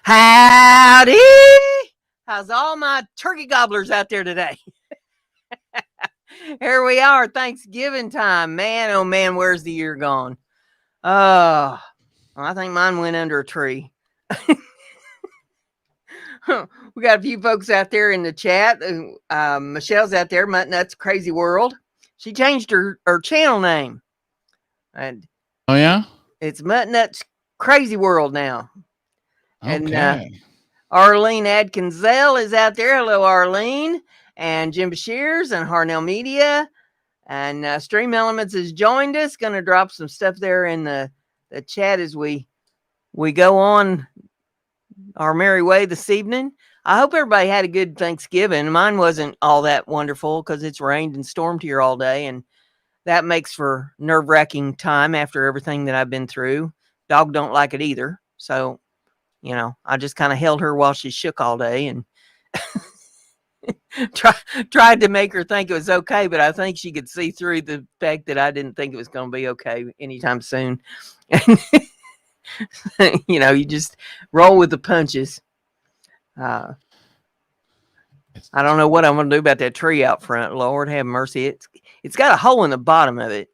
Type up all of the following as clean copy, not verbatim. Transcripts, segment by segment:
Howdy! How's all my turkey gobblers out there today? Here we are, Thanksgiving time. Man, oh man, where's the year gone? Oh, I think mine went under a tree. We got a few folks out there in the chat. Michelle's out there, Mutt Nuts Crazy World. She changed her channel name. And oh, yeah? It's Mutt Nuts Crazy World now. Okay. And Arlene Adkinzel is out there. Hello, Arlene. And Jim Bashirs and Harnell Media. And Stream Elements has joined us. Going to drop some stuff there in the chat as we go on our merry way this evening. I hope everybody had a good Thanksgiving. Mine wasn't all that wonderful because it's rained and stormed here all day, and that makes for nerve-wracking time after everything that I've been through. Dog don't like it either, so I just kind of held her while she shook all day and tried to make her think it was okay, but I think she could see through the fact that I didn't think it was going to be okay anytime soon. You just roll with the punches. I don't know what I'm going to do about that tree out front. Lord have mercy. It's got a hole in the bottom of it.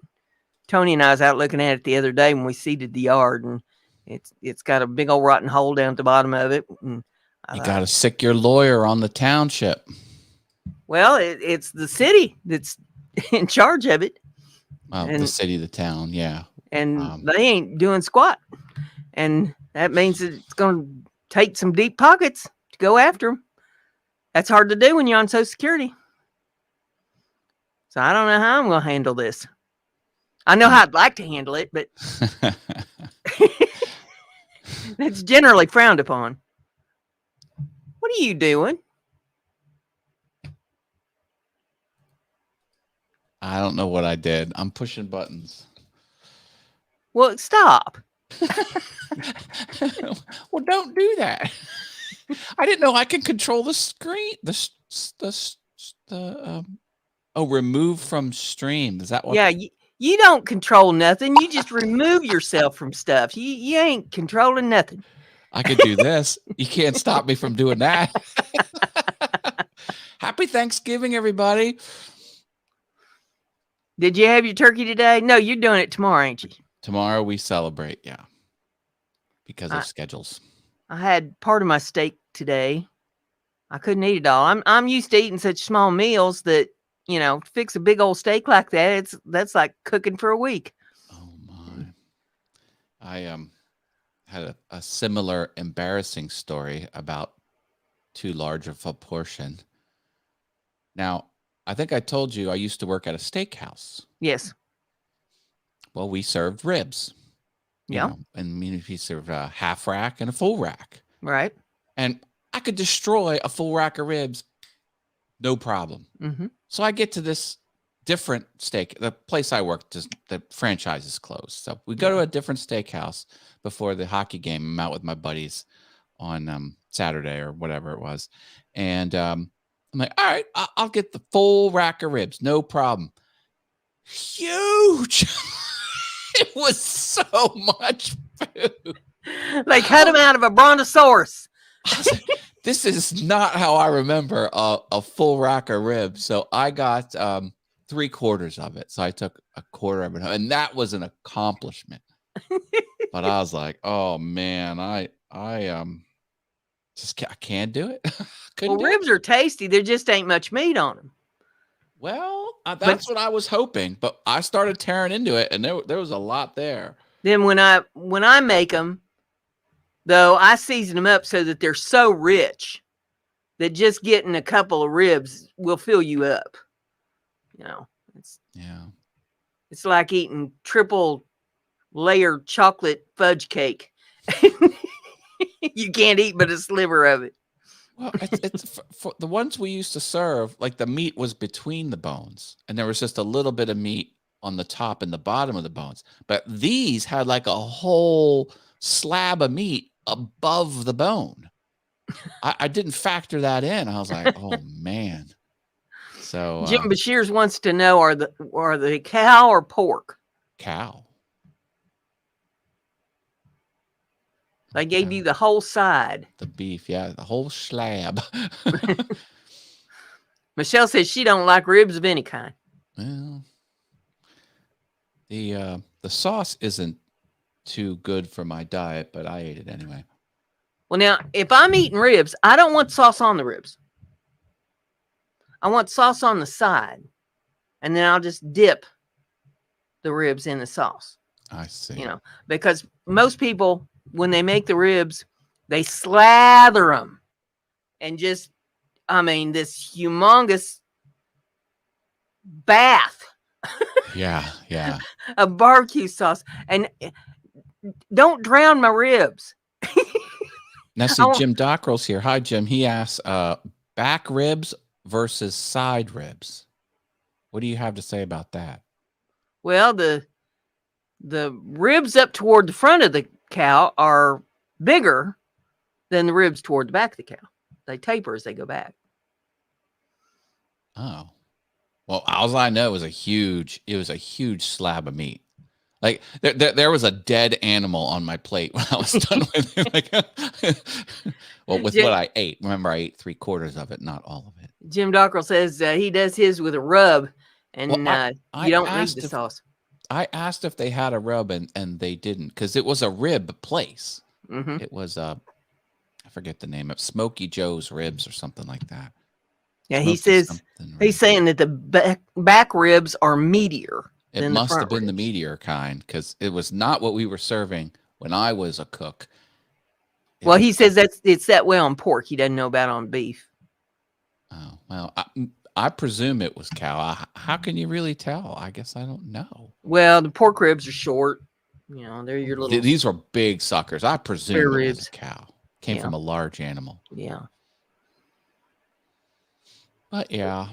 Tony and I was out looking at it the other day when we seeded the yard, and it's got a big old rotten hole down at the bottom of it. And you got to sick your lawyer on the township. Well, it's the city that's in charge of it. Well, the city, the town, yeah. And they ain't doing squat. And that means that it's going to take some deep pockets to go after them. That's hard to do when you're on Social Security. So I don't know how I'm going to handle this. I know how I'd like to handle it, but it's generally frowned upon. What are you doing? I don't know what I did. I'm pushing buttons. Well, stop. Well, don't do that. I didn't know I can control the screen. Remove from stream. Is that what? Yeah, you don't control nothing. You just remove yourself from stuff. You ain't controlling nothing. I could do this. You can't stop me from doing that. Happy Thanksgiving, everybody. Did you have your turkey today? No, you're doing it tomorrow, ain't you? Tomorrow we celebrate, yeah. Because of schedules. I had part of my steak today. I couldn't eat it all. I'm used to eating such small meals that, fix a big old steak like that. That's like cooking for a week. Oh my. I had a similar embarrassing story about too large of a portion. Now, I think I told you I used to work at a steakhouse. Yes. Well, we served ribs. Yeah. And we served a half rack and a full rack. Right. And I could destroy a full rack of ribs, no problem. Mm-hmm. So I get to this different steak. The place I worked, the franchise is closed. So we go to a different steakhouse before the hockey game. I'm out with my buddies on Saturday or whatever it was. And I'm like, all right, I'll get the full rack of ribs. No problem. Huge. It was so much food. They cut them out of a brontosaurus. This is not how I remember a full rack of ribs. So I got 3/4 of it. So I took a quarter of it, and that was an accomplishment. But I was like, oh man, I can't do it. Ribs are tasty. There just ain't much meat on them. Well, that's what I was hoping, but I started tearing into it, and there was a lot there. Then when I make them, though, I season them up so that they're so rich that just getting a couple of ribs will fill you up. It's like eating triple layered chocolate fudge cake. You can't eat but a sliver of it. Well, it's for the ones we used to serve, like the meat was between the bones, and there was just a little bit of meat on the top and the bottom of the bones. But these had like a whole slab of meat above the bone. I didn't factor that in. I was like, oh man. So Jim Bashirs wants to know: are the cow or pork? Cow. They gave you the whole side. The beef, yeah, the whole slab. Michelle says she don't like ribs of any kind. Well, the sauce isn't too good for my diet, but I ate it anyway. Well, now, if I'm eating ribs, I don't want sauce on the ribs. I want sauce on the side. And then I'll just dip the ribs in the sauce. I see. You know, because most people, when they make the ribs, they slather them. And just, I mean, this humongous bath. Yeah. Of barbecue sauce. And don't drown my ribs. Now, see, Jim Dockrell's here. Hi, Jim. He asks, back ribs versus side ribs. What do you have to say about that? Well, the ribs up toward the front of the cow are bigger than the ribs toward the back of the cow. They taper as they go back. Oh, well, all I know is it was a huge slab of meat. Like there was a dead animal on my plate when I was done with it. Like, well, with what I ate. Remember, I ate 3/4 of it, not all of it. Jim Dockrell says he does his with a rub, and you don't need the sauce. I asked if they had a rub, and they didn't, because it was a rib place. Mm-hmm. It was I forget the name of Smoky Joe's Ribs or something like that. Yeah, he says he's saying that the back ribs are meatier. It must have been the meatier kind, because it was not what we were serving when I was a cook. Well, he says it's that way on pork. He doesn't know about on beef. Oh, well, I presume it was cow. How can you really tell? I guess I don't know. Well, the pork ribs are short. You know, they're your little... These were big suckers. I presume it was a cow. Came from a large animal. Yeah. But yeah.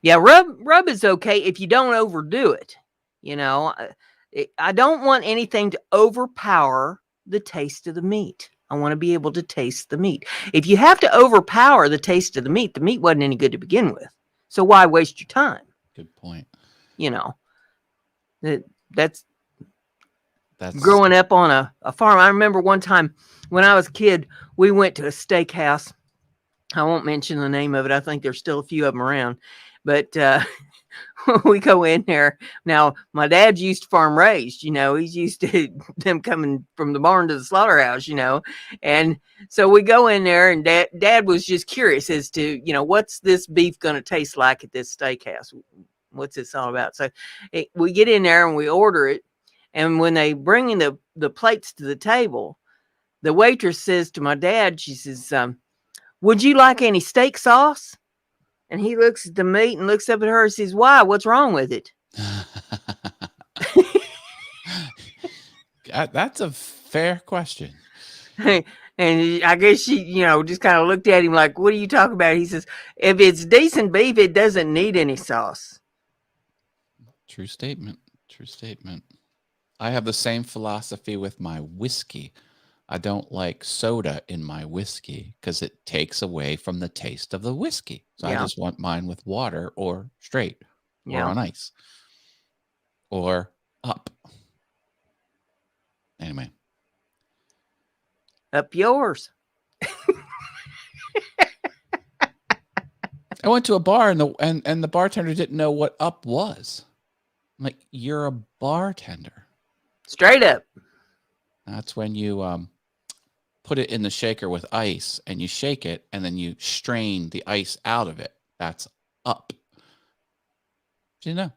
Yeah, rub is okay if you don't overdo it. You know, I don't want anything to overpower the taste of the meat. I want to be able to taste the meat. If you have to overpower the taste of the meat wasn't any good to begin with. So why waste your time? Good point. You know, that's growing up on a farm. I remember one time when I was a kid, we went to a steakhouse. I won't mention the name of it. I think there's still a few of them around, but we go in there. Now, my dad's used to farm raised, you know, he's used to them coming from the barn to the slaughterhouse, you know. And so we go in there, and dad was just curious as to, you know, what's this beef going to taste like at this steakhouse? What's this all about? So we get in there and we order it. And when they bring in the plates to the table, the waitress says to my dad, she says, would you like any steak sauce? And he looks at the meat and looks up at her and says, why? What's wrong with it? That's a fair question. And I guess she, you know, just kind of looked at him like, what are you talking about? He says, if it's decent beef, it doesn't need any sauce. True statement. True statement. I have the same philosophy with my whiskey. I don't like soda in my whiskey because it takes away from the taste of the whiskey. So I just want mine with water or straight or on ice or up. Anyway. Up yours. I went to a bar and the bartender didn't know what up was. I'm like, you're a bartender. Straight up. That's when you put it in the shaker with ice and you shake it and then you strain the ice out of it. That's up. Do you know?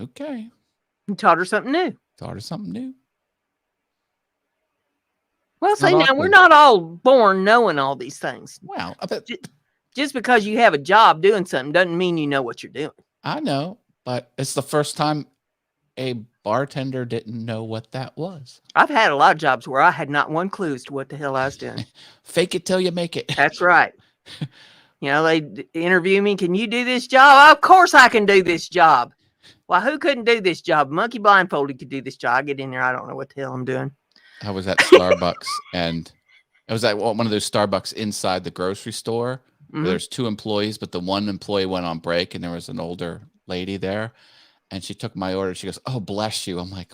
Okay. You taught her something new. Taught her something new. Well, see, now we're not all born knowing all these things. Well, just because you have a job doing something doesn't mean you know what you're doing. I know, but it's the first time a bartender didn't know what that was. I've had a lot of jobs where I had not one clue as to what the hell I was doing. Fake it till you make it. That's right. You know, they interview me. Can you do this job? Of course I can do this job. Well, who couldn't do this job? Monkey blindfolded could do this job. I get in there. I don't know what the hell I'm doing. I was at Starbucks and I was at one of those Starbucks inside the grocery store. Where there's two employees, but the one employee went on break and there was an older lady there. And she took my order. She goes, "Oh, bless you." I'm like,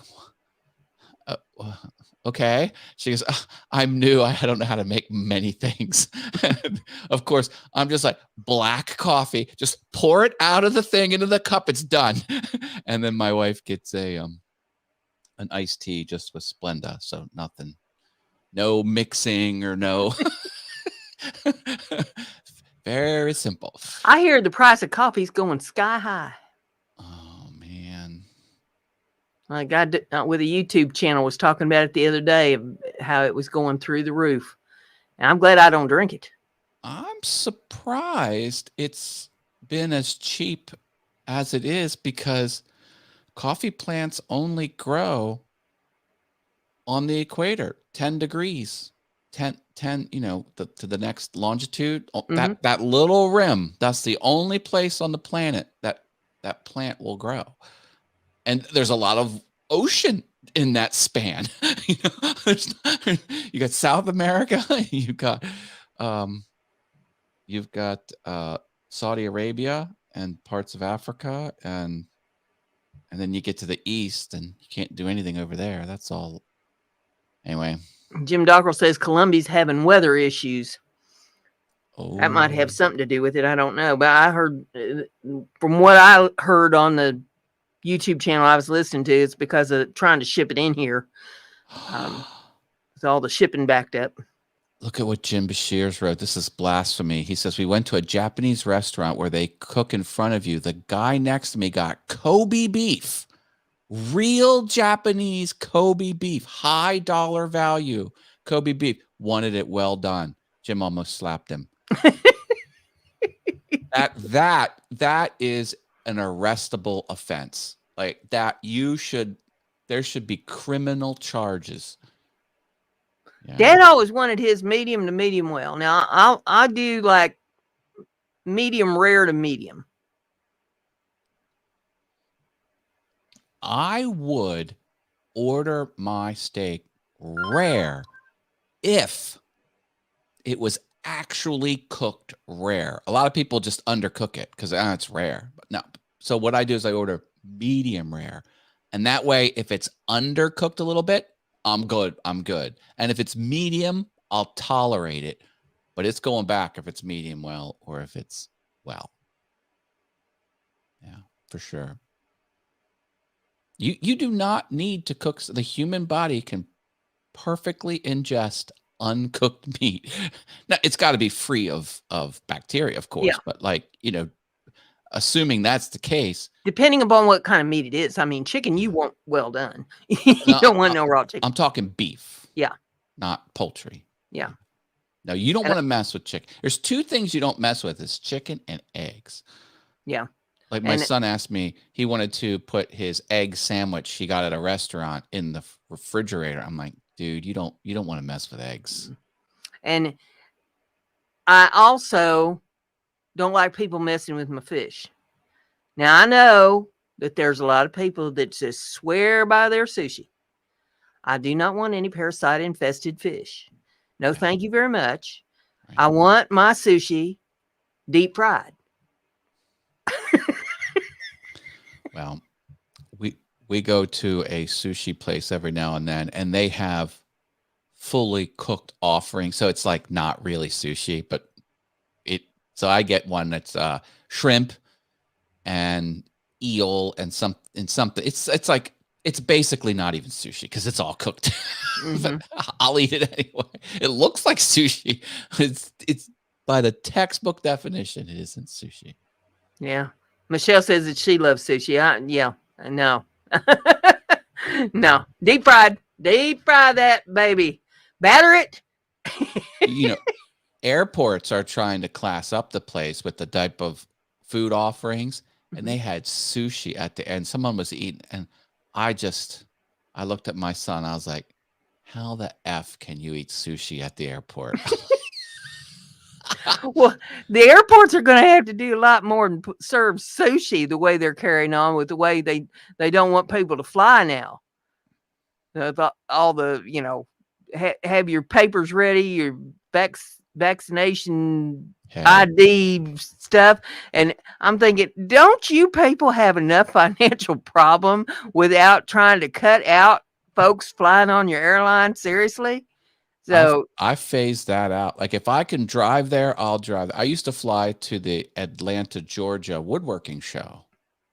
Okay. She goes, I'm new. I don't know how to make many things. Of course, I'm just like, black coffee, just pour it out of the thing into the cup. It's done. And then my wife gets an iced tea just with Splenda. So nothing, no mixing or no. Very simple. I hear the price of coffee's going sky high. Oh, man. My guy with a YouTube channel was talking about it the other day, how it was going through the roof. And I'm glad I don't drink it. I'm surprised it's been as cheap as it is because coffee plants only grow on the equator, 10 degrees, 10, to the next longitude. That little rim, that's the only place on the planet that plant will grow. And there's a lot of ocean in that span. You got South America, you've got Saudi Arabia and parts of Africa, and then you get to the east and you can't do anything over there. That's all. Anyway. Jim Dockrell says Columbia's having weather issues. Oh. That might have something to do with it. I don't know. But I heard, from what I heard on the YouTube channel I was listening to, it's because of trying to ship it in here. So all the shipping backed up. Look at what Jim Bashirs wrote. This is blasphemy. He says, we went to a Japanese restaurant where they cook in front of you. The guy next to me got Kobe beef. Real Japanese Kobe beef. High dollar value Kobe beef. Wanted it well done. Jim almost slapped him. That is an arrestable offense. Like that, there should be criminal charges. Yeah. Dad always wanted his medium to medium well. Now I do like medium rare to medium. I would order my steak rare if it was actually cooked rare. A lot of people just undercook it because it's rare. But no. So what I do is I order medium rare. And that way, if it's undercooked a little bit, I'm good. And if it's medium, I'll tolerate it. But it's going back if it's medium well or if it's well. Yeah, for sure. You do not need to cook. The human body can perfectly ingest uncooked meat. Now, it's got to be free of bacteria, of course. Yeah. But assuming that's the case. Depending upon what kind of meat it is. I mean, chicken, you want well done. You don't want no raw chicken. I'm talking beef. Yeah. Not poultry. Yeah. No, you don't want to mess with chicken. There's two things you don't mess with is chicken and eggs. Yeah. Like my son asked me, he wanted to put his egg sandwich he got at a restaurant in the refrigerator. I'm like, dude, you don't want to mess with eggs. And I also don't like people messing with my fish. Now, I know that there's a lot of people that just swear by their sushi. I do not want any parasite-infested fish. No, thank you very much. Right. I want my sushi deep fried. Well, we go to a sushi place every now and then, and they have fully cooked offerings. So it's like not really sushi, but so I get one that's shrimp and eel and something. It's like it's basically not even sushi because it's all cooked. But I'll eat it anyway. It looks like sushi. It's by the textbook definition, it isn't sushi. Yeah. Michelle says that she loves sushi. No. No. Deep fry that baby. Batter it. Airports are trying to class up the place with the type of food offerings, and they had sushi at the end. Someone was eating, and I looked at my son. I was like, how the F can you eat sushi at the airport? Well, the airports are going to have to do a lot more than serve sushi the way they're carrying on with the way they don't want people to fly now. All the, have your papers ready, your vaccination ID stuff. And I'm thinking, don't you people have enough financial problem without trying to cut out folks flying on your airline? Seriously? So I phased that out. Like if I can drive there, I'll drive. I used to fly to the Atlanta, Georgia woodworking show.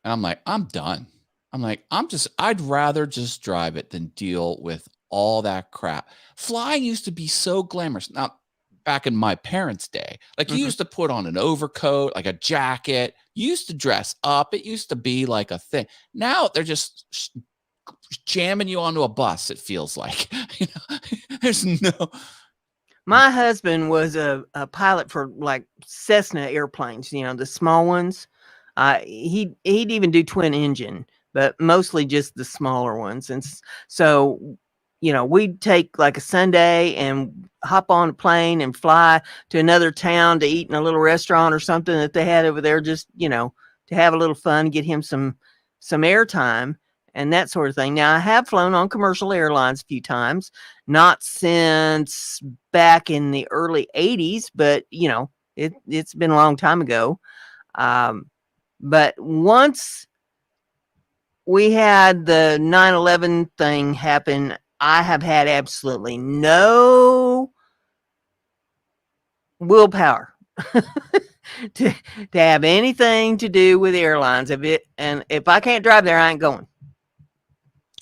And I'm like, I'm done. I'm like, I'd rather just drive it than deal with all that crap. Flying used to be so glamorous. Now, back in my parents' day, like you used to put on an overcoat, like a jacket. You used to dress up. It used to be like a thing. Now they're just jamming you onto a bus, it feels like. You know, there's no. my husband was a pilot for like Cessna airplanes, the small ones. He'd even do twin engine, but mostly just the smaller ones. And so, we'd take like a Sunday and hop on a plane and fly to another town to eat in a little restaurant or something that they had over there, just, to have a little fun, get him some airtime and that sort of thing. Now, I have flown on commercial airlines a few times, not since back in the early 80s, but, it's been a long time ago. But once we had the 9/11 thing happen, I have had absolutely no willpower to have anything to do with airlines. If I can't drive there, I ain't going.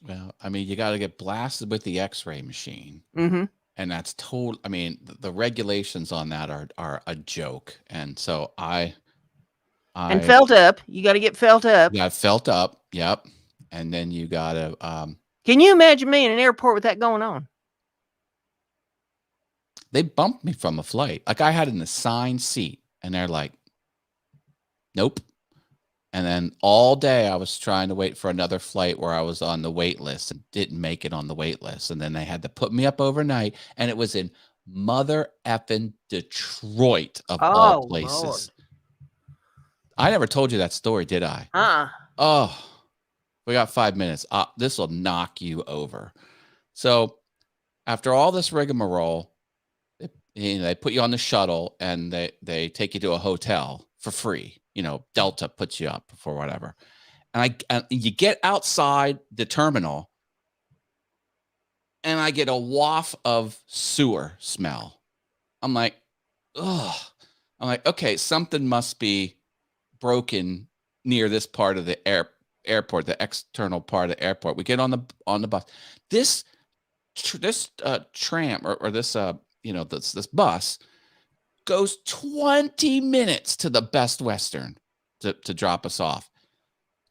Well, I mean, you got to get blasted with the X-ray machine, Mm-hmm. and that's total. I mean, the regulations on that are a joke, and so And felt up. You got to get felt up. got felt up. Yep, and then you got to. Can you imagine me in an airport with that going on? They bumped me from a flight. Like I had an assigned seat, and they're like, "Nope." And then all day I was trying to wait for another flight where I was on the wait list and didn't make it on the wait list. And then they had to put me up overnight. And it was in mother effing Detroit of all places. Lord. I never told you that story, did I? Oh, we got 5 minutes. This will knock you over. So after all this rigmarole, they put you on the shuttle and they take you to a hotel for free. Delta puts you up for whatever. And you get outside the terminal and I get a waft of sewer smell. I'm like, ugh. I'm like, okay, something must be broken near this part of the airport, the external part of the airport. We get on the bus. This tram or this this bus goes 20 minutes to the Best Western to drop us off.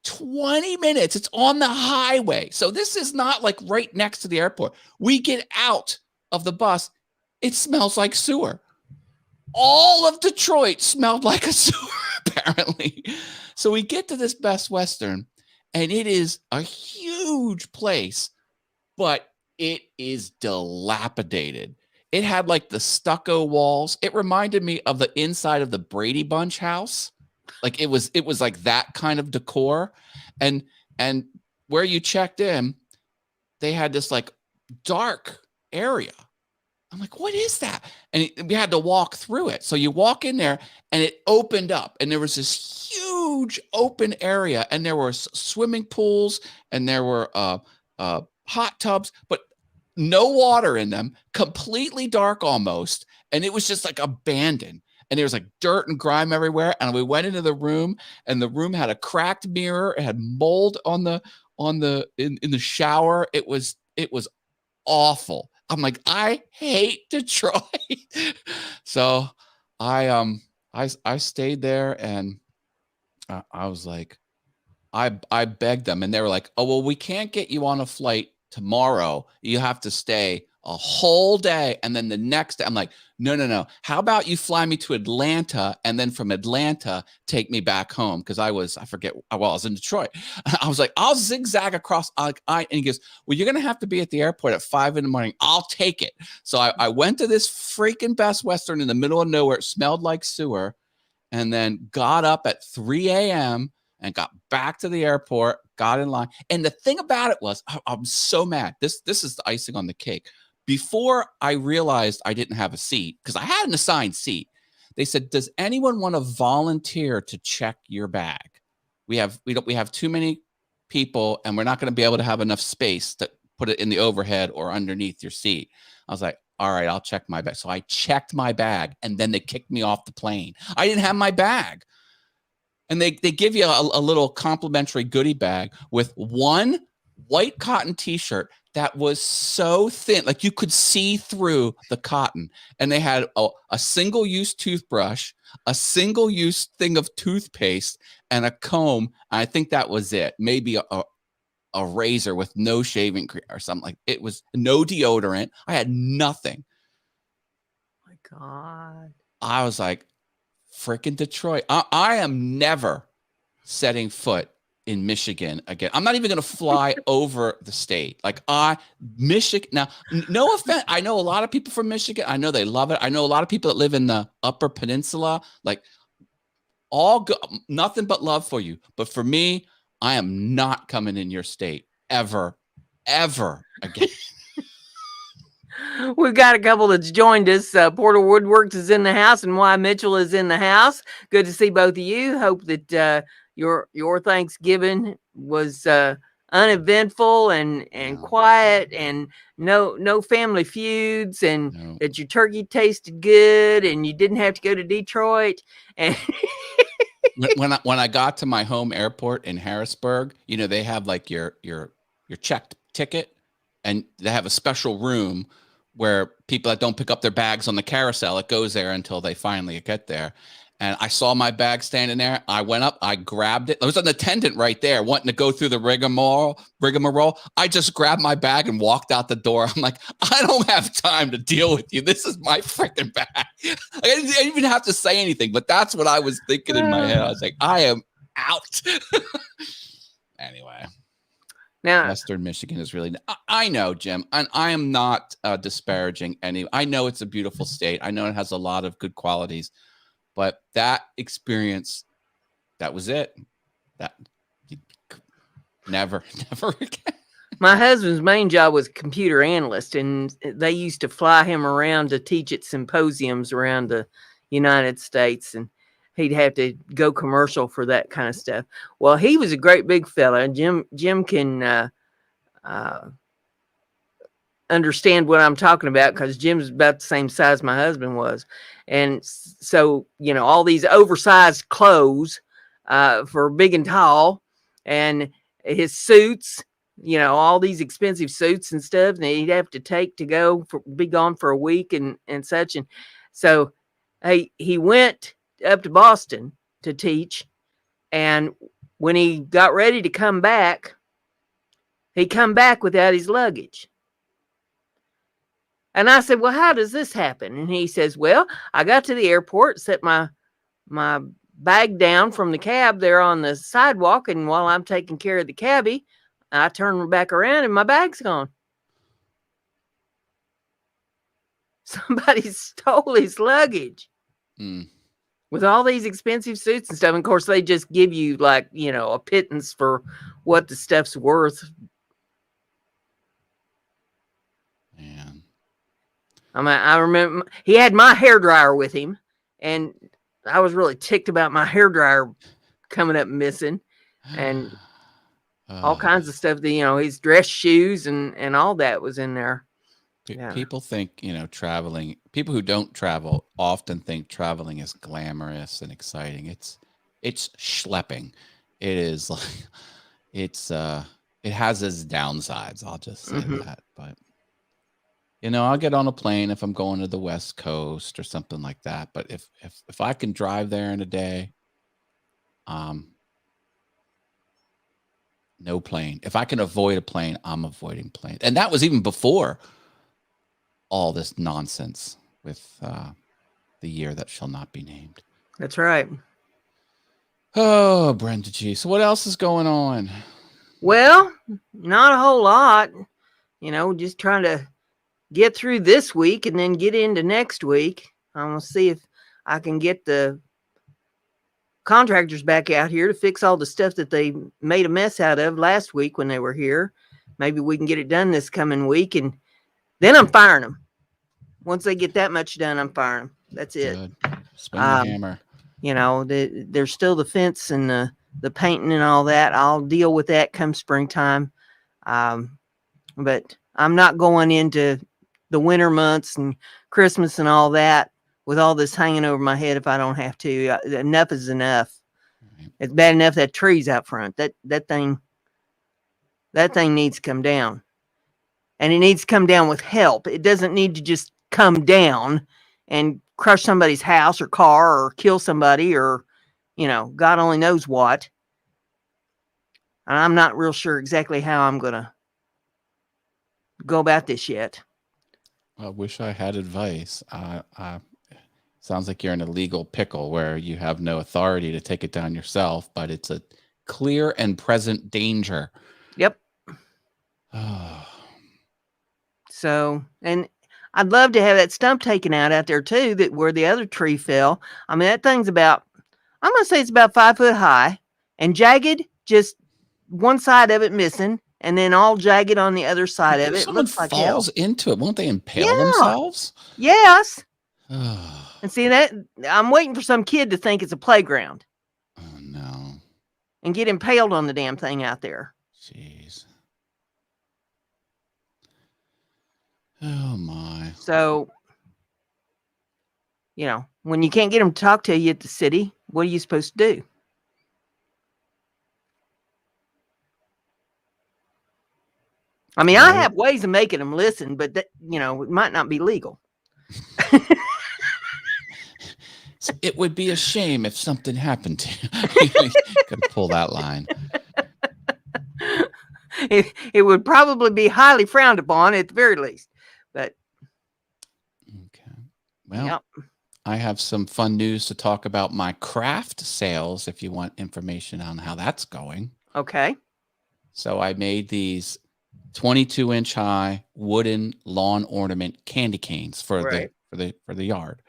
20 minutes. It's on the highway. So this is not like right next to the airport. We get out of the bus. It smells like sewer. All of Detroit smelled like a sewer, apparently. So we get to this Best Western, and it is a huge place, but it is dilapidated. It had like the stucco walls. It reminded me of the inside of the Brady Bunch house. Like it was like that kind of decor. And where you checked in, they had this like dark area. I'm like, what is that? And we had to walk through it. So you walk in there and it opened up and there was this huge open area and there were swimming pools and there were hot tubs, but no water in them, completely dark almost. And it was just like abandoned. And there was like dirt and grime everywhere. And we went into the room and the room had a cracked mirror. It had mold in the shower. It was awful. I'm like, I hate Detroit. So I stayed there and I was like, I begged them and they were like, oh, well, we can't get you on a flight tomorrow. You have to stay a whole day. And then the next day, I'm like, no. How about you fly me to Atlanta and then from Atlanta, take me back home? Because I was in Detroit. I was like, I'll zigzag across. And he goes, well, you're going to have to be at the airport at 5 a.m. I'll take it. So I went to this freaking Best Western in the middle of nowhere. It smelled like sewer. And then got up at 3 a.m. and got back to the airport, got in line. And the thing about it was, I'm so mad. This is the icing on the cake. Before I realized I didn't have a seat, because I had an assigned seat, they said, does anyone want to volunteer to check your bag? We have too many people and we're not going to be able to have enough space to put it in the overhead or underneath your seat. I was like, all right, I'll check my bag. So I checked my bag, and then they kicked me off the plane. I didn't have my bag. And they give you a little complimentary goodie bag with one white cotton t-shirt that was so thin, like you could see through the cotton. And they had a single-use toothbrush, a single-use thing of toothpaste, and a comb. I think that was it. Maybe a razor with no shaving cream or something. Like, it was no deodorant. I had nothing. Oh my God. I was like, freaking Detroit. I am never setting foot in Michigan again. I'm not even going to fly over the state. Like, Michigan. Now, no offense. I know a lot of people from Michigan. I know they love it. I know a lot of people that live in the Upper Peninsula. Like, nothing but love for you. But for me, I am not coming in your state ever again. We've got a couple that's joined us. Porter Woodworks is in the house, and Y. Mitchell is in the house. Good to see both of you. Hope that your Thanksgiving was uneventful and quiet, and no family feuds, and that your turkey tasted good, and you didn't have to go to Detroit. And when I got to my home airport in Harrisburg, they have like your checked ticket, and they have a special room where people that don't pick up their bags on the carousel, it goes there until they finally get there. And I saw my bag standing there. I went up, I grabbed it. There was an attendant right there wanting to go through the rigmarole. I just grabbed my bag and walked out the door. I'm like, I don't have time to deal with you. This is my freaking bag. I didn't even have to say anything, but that's what I was thinking in my head. I was like, I am out. Anyway. Now, Western Michigan is really, I know, Jim, and I am not disparaging any. I know it's a beautiful state. I know it has a lot of good qualities, but that experience, that was it. That never again. My husband's main job was computer analyst, and they used to fly him around to teach at symposiums around the United States, and he'd have to go commercial for that kind of stuff. Well, he was a great big fella. Jim can understand what I'm talking about, because Jim's about the same size my husband was. And so, all these oversized clothes for big and tall, and his suits, all these expensive suits and stuff, and he'd have to take to be gone for a week and such. And so he went up to Boston to teach, and when he got ready to come back, he come back without his luggage. And I said, well, how does this happen? And he says, well, I got to the airport, set my bag down from the cab there on the sidewalk, and while I'm taking care of the cabbie, I turn back around and my bag's gone. Somebody stole his luggage. With all these expensive suits and stuff. And of course, they just give you like, a pittance for what the stuff's worth. Man. I remember he had my hairdryer with him, and I was really ticked about my hairdryer coming up missing, and all kinds of stuff. His dress shoes and all that was in there. Yeah. People think, traveling, people who don't travel often think traveling is glamorous and exciting. It's schlepping. It is like, it has its downsides. I'll just say that. But, I'll get on a plane if I'm going to the West Coast or something like that. But if I can drive there in a day, no plane. If I can avoid a plane, I'm avoiding planes. And that was even before all this nonsense with the year that shall not be named. That's right. Oh, BrendaG. So what else is going on? Well, not a whole lot. Just trying to get through this week and then get into next week. I'm going to see if I can get the contractors back out here to fix all the stuff that they made a mess out of last week when they were here. Maybe we can get it done this coming week, and then I'm firing them. Once they get that much done, I'm firing them. That's it. Good. Swing the hammer. There's still the fence and the painting and all that. I'll deal with that come springtime. But I'm not going into the winter months and Christmas and all that with all this hanging over my head if I don't have to. Enough is enough. Right. It's bad enough that tree's out front. That thing needs to come down. And it needs to come down with help. It doesn't need to just come down and crush somebody's house or car or kill somebody or, God only knows what. And I'm not real sure exactly how I'm going to go about this yet. I wish I had advice. Sounds like you're in a legal pickle where you have no authority to take it down yourself, but it's a clear and present danger. Yep. So, and I'd love to have that stump taken out there too, that where the other tree fell. I mean, that thing's about, I'm going to say it's about 5 foot high and jagged, just one side of it missing, and then all jagged on the other side of it. If someone Looks like falls hell. into it, won't they impale themselves? Yes. And see that I'm waiting for some kid to think it's a playground. Oh no. And get impaled on the damn thing out there. Jeez. Oh my. So, when you can't get them to talk to you at the city, what are you supposed to do? I mean, I have ways of making them listen, but that, it might not be legal. It would be a shame if something happened to you. Could pull that line. It would probably be highly frowned upon at the very least. But okay. Well, I have some fun news to talk about my craft sales if you want information on how that's going. Okay. So I made these 22-inch high wooden lawn ornament candy canes for the yard.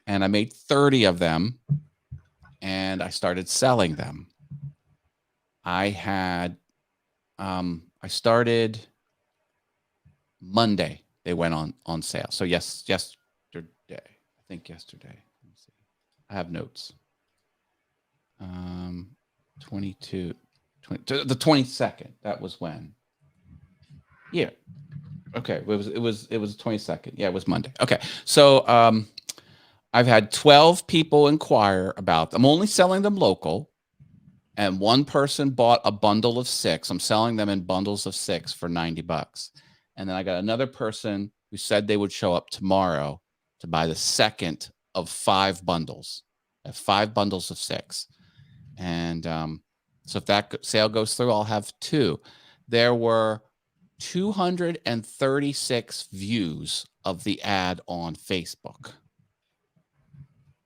And I made 30 of them and I started selling them. I started Monday. They went on sale. So yesterday. I think yesterday. Let me see. I have notes. 20, the 22nd. That was when. Yeah. Okay. It was the 22nd. Yeah, it was Monday. Okay. So I've had 12 people inquire about them. I'm only selling them local. And one person bought a bundle of 6. I'm selling them in bundles of 6 for $90. And then I got another person who said they would show up tomorrow to buy the second of 5 bundles. I have 5 bundles of 6. And so if that sale goes through, I'll have 2. There were 236 views of the ad on Facebook.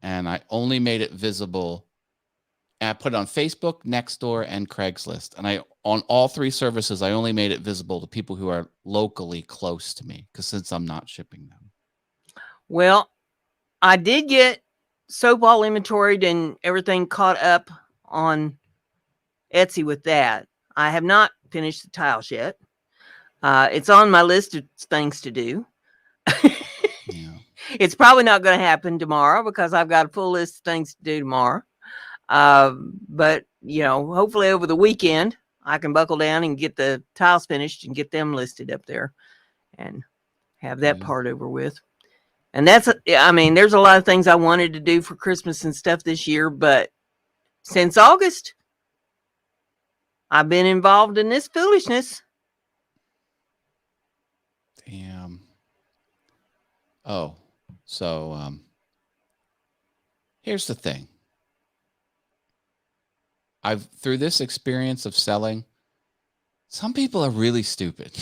And I only made it visible. And I put it on Facebook, Nextdoor, and Craigslist. And on all 3 services, I only made it visible to people who are locally close to me, because since I'm not shipping them. Well, I did get soap all inventoried and everything caught up on Etsy with that. I have not finished the tiles yet. It's on my list of things to do. Yeah. It's probably not going to happen tomorrow because I've got a full list of things to do tomorrow. But hopefully over the weekend I can buckle down and get the tiles finished and get them listed up there and have that part over with. And there's a lot of things I wanted to do for Christmas and stuff this year, but since August, I've been involved in this foolishness. Damn. Oh, so here's the thing. Through this experience of selling, some people are really stupid.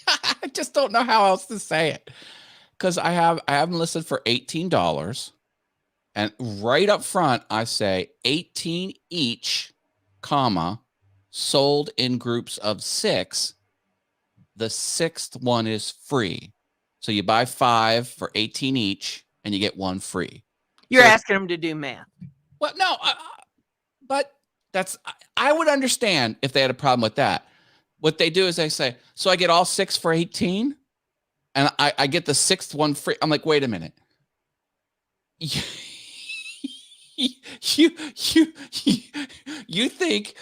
I just don't know how else to say it. Because I have them listed for $18. And right up front, I say 18 each, comma, sold in groups of 6. The 6th one is free. So you buy 5 for 18 each and you get 1 free. You're asking them to do math. Well, no, but I would understand if they had a problem with that. What they do is they say, so I get all 6 for 18 and I get the 6th one free. I'm like, wait a minute. You think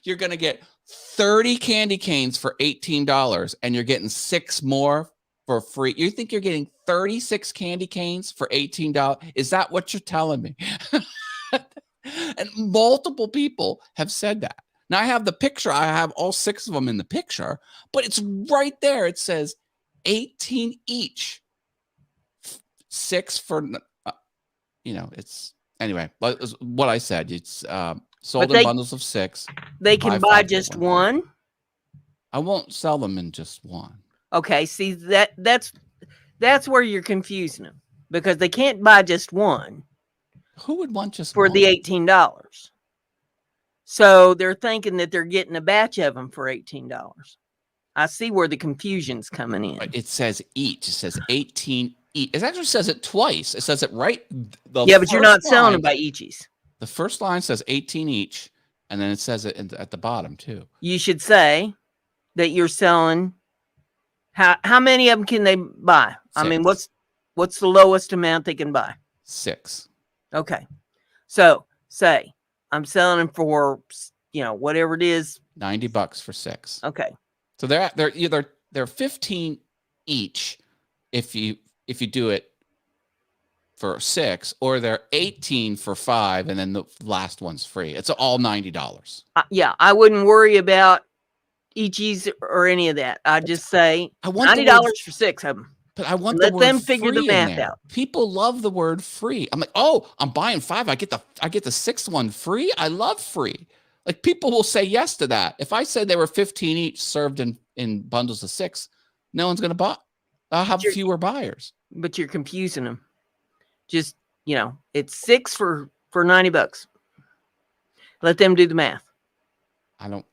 you're going to get 30 candy canes for $18 and you're getting 6 more for free. You think you're getting 36 candy canes for $18? Is that what you're telling me? And multiple people have said that. Now I have the picture. I have all 6 of them in the picture, but it's right there. It says 18 each. 6 for, it's anyway, what I said. It's sold in bundles of 6. They can buy just one. I won't sell them in just one. Okay, see that's where you're confusing them, because they can't buy just one. Who would want just for one? the $18? So they're thinking that they're getting a batch of them for $18. I see where the confusion's coming in. It says each. It says 18 each. It actually says it twice. It says it right. Yeah, but you're not selling them by eachies. The first line says 18 each, and then it says it at the bottom too. You should say that you're selling. How many of them can they buy? 6. I mean, what's the lowest amount they can buy? 6. Okay, so say I'm selling them for whatever it is, $90 for 6. Okay, so they're 15 each if you do it for 6, or they're 18 for 5, and then the last one's free. It's all $90. Yeah, I wouldn't worry about eachies or any of that. I just say $90 for 6 of them. But I want let them figure the math out. People love the word free. I'm like, oh, I'm buying 5. I get the 6th one free. I love free. Like, people will say yes to that. If I said they were 15 each served in bundles of 6, no one's going to buy. I'll have fewer buyers. But you're confusing them. Just, it's 6 for $90. Let them do the math. I don't,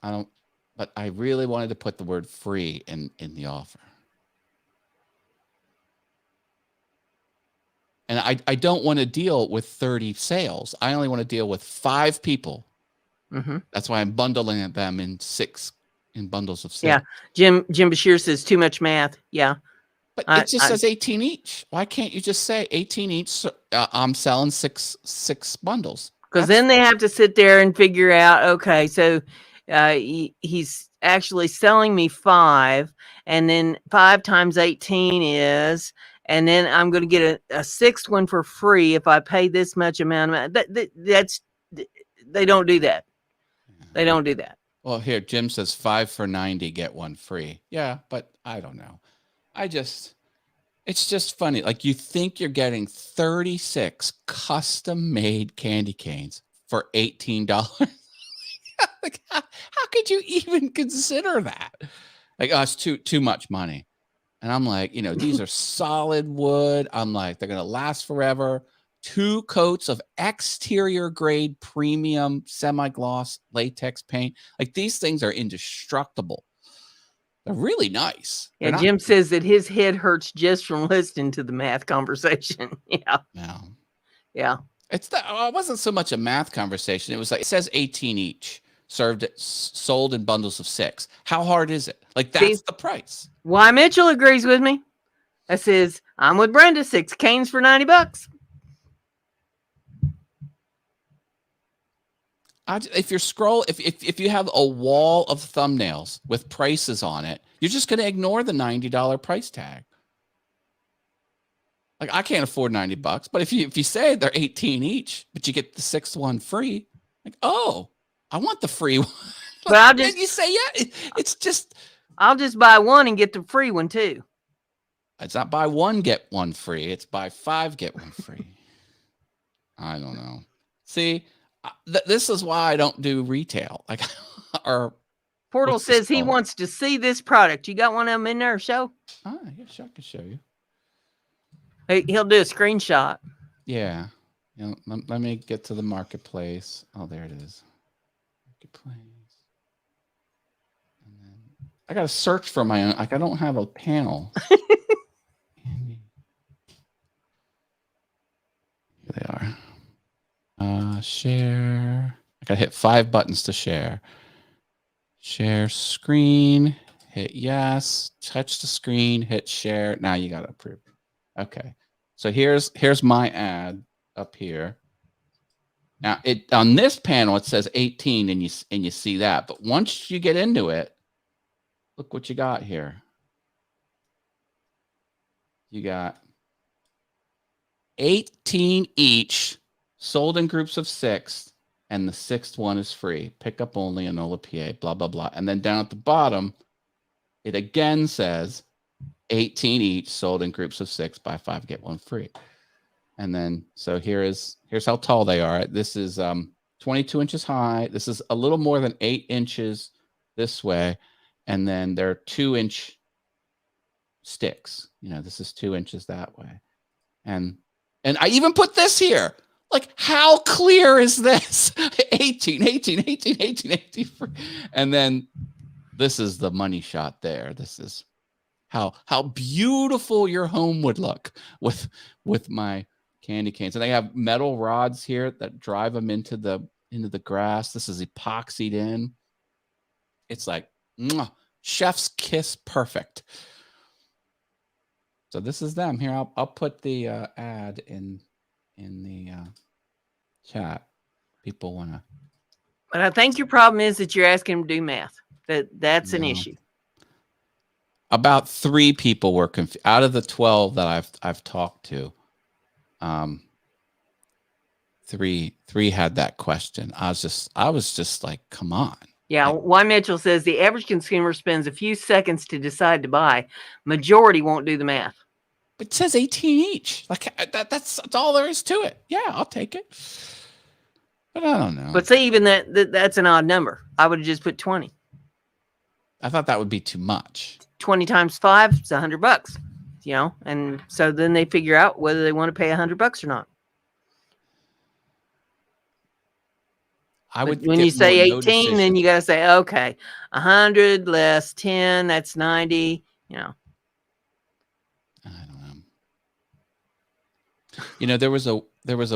but I really wanted to put the word free in the offer. And I don't want to deal with 30 sales. I only want to deal with 5 people. Mm-hmm. That's why I'm bundling them in bundles of 6. Yeah. Jim Bashir says too much math. Yeah. But it just says 18 each. Why can't you just say 18 each? I'm selling 6 bundles. Because then they have to sit there and figure out, okay, so he's actually selling me 5, and then 5 times 18 is, and then I'm going to get a 6th one for free if I pay this much amount. They don't do that. They don't do that. Well, here, Jim says 5 for $90, get 1 free. Yeah, but I don't know. It's just funny. Like, you think you're getting 36 custom-made candy canes for $18. Like, how could you even consider that? Like, it's too much money. And I'm like, these are solid wood. I'm like, they're going to last forever. 2 coats of exterior grade premium semi-gloss latex paint. Like, these things are indestructible. They're really nice. Yeah, Jim says that his head hurts just from listening to the math conversation. Yeah. No. Yeah. It wasn't so much a math conversation. It was like, it says 18 each, sold in bundles of 6. How hard is it? Like, that's the price. Why Mitchell agrees with me. That says, I'm with Brenda, 6 canes for $90. If you have a wall of thumbnails with prices on it, you're just going to ignore the $90 price tag. Like, I can't afford $90, but if you say they're 18 each, but you get the 6th one free, like, oh, I want the free one. Like, but you say, yeah, it's just. I'll just buy one and get the free one too. It's not buy 1, get 1 free. It's buy 5, get 1 free. I don't know. See. This is why I don't do retail. Like, or Portal says he wants to see this product. You got one of them in there, show? Oh, yeah, sure, I can show you. He'll do a screenshot. Yeah. Let me get to the marketplace. Oh, there it is. Marketplace. And then I got to search for my own. Like, I don't have a panel. Here they are. Share. I gotta hit 5 buttons to share. Share screen. Hit yes. Touch the screen. Hit share. Now you gotta approve. Okay. So here's my ad up here. Now, on this panel, it says 18, and you see that. But once you get into it, look what you got here. You got 18 each, sold in groups of 6, and the 6th one is free. Pickup only, Enola PA, blah, blah, blah. And then down at the bottom, it again says 18 each, sold in groups of 6, buy 5, get 1 free. And then, so here's how tall they are. This is 22 inches high. This is a little more than 8 inches this way. And then they're 2-inch sticks. This is 2 inches that way. And I even put this here. Like, how clear is this? 18. And then this is the money shot there. This is how beautiful your home would look with my candy canes. And they have metal rods here that drive them into the grass. This is epoxied in. It's like chef's kiss perfect. So this is them here. I'll put the ad in the chat. People want to. But I think your problem is that you're asking them to do math. That's an issue. About 3 people were confused out of the 12 that I've talked to. 3 had that question. I was just like, come on. Yeah, Y. Mitchell says the average consumer spends a few seconds to decide to buy. Majority won't do the math. But it says 18 each. Like that's all there is to it. Yeah, I'll take it. But I don't know. But say even that's an odd number. I would have just put 20. I thought that would be too much. 20 times 5 is $100. And so then they figure out whether they want to pay $100 or not. When you say 18, then you got to say, okay, 100 less 10, that's 90. I don't know. There was a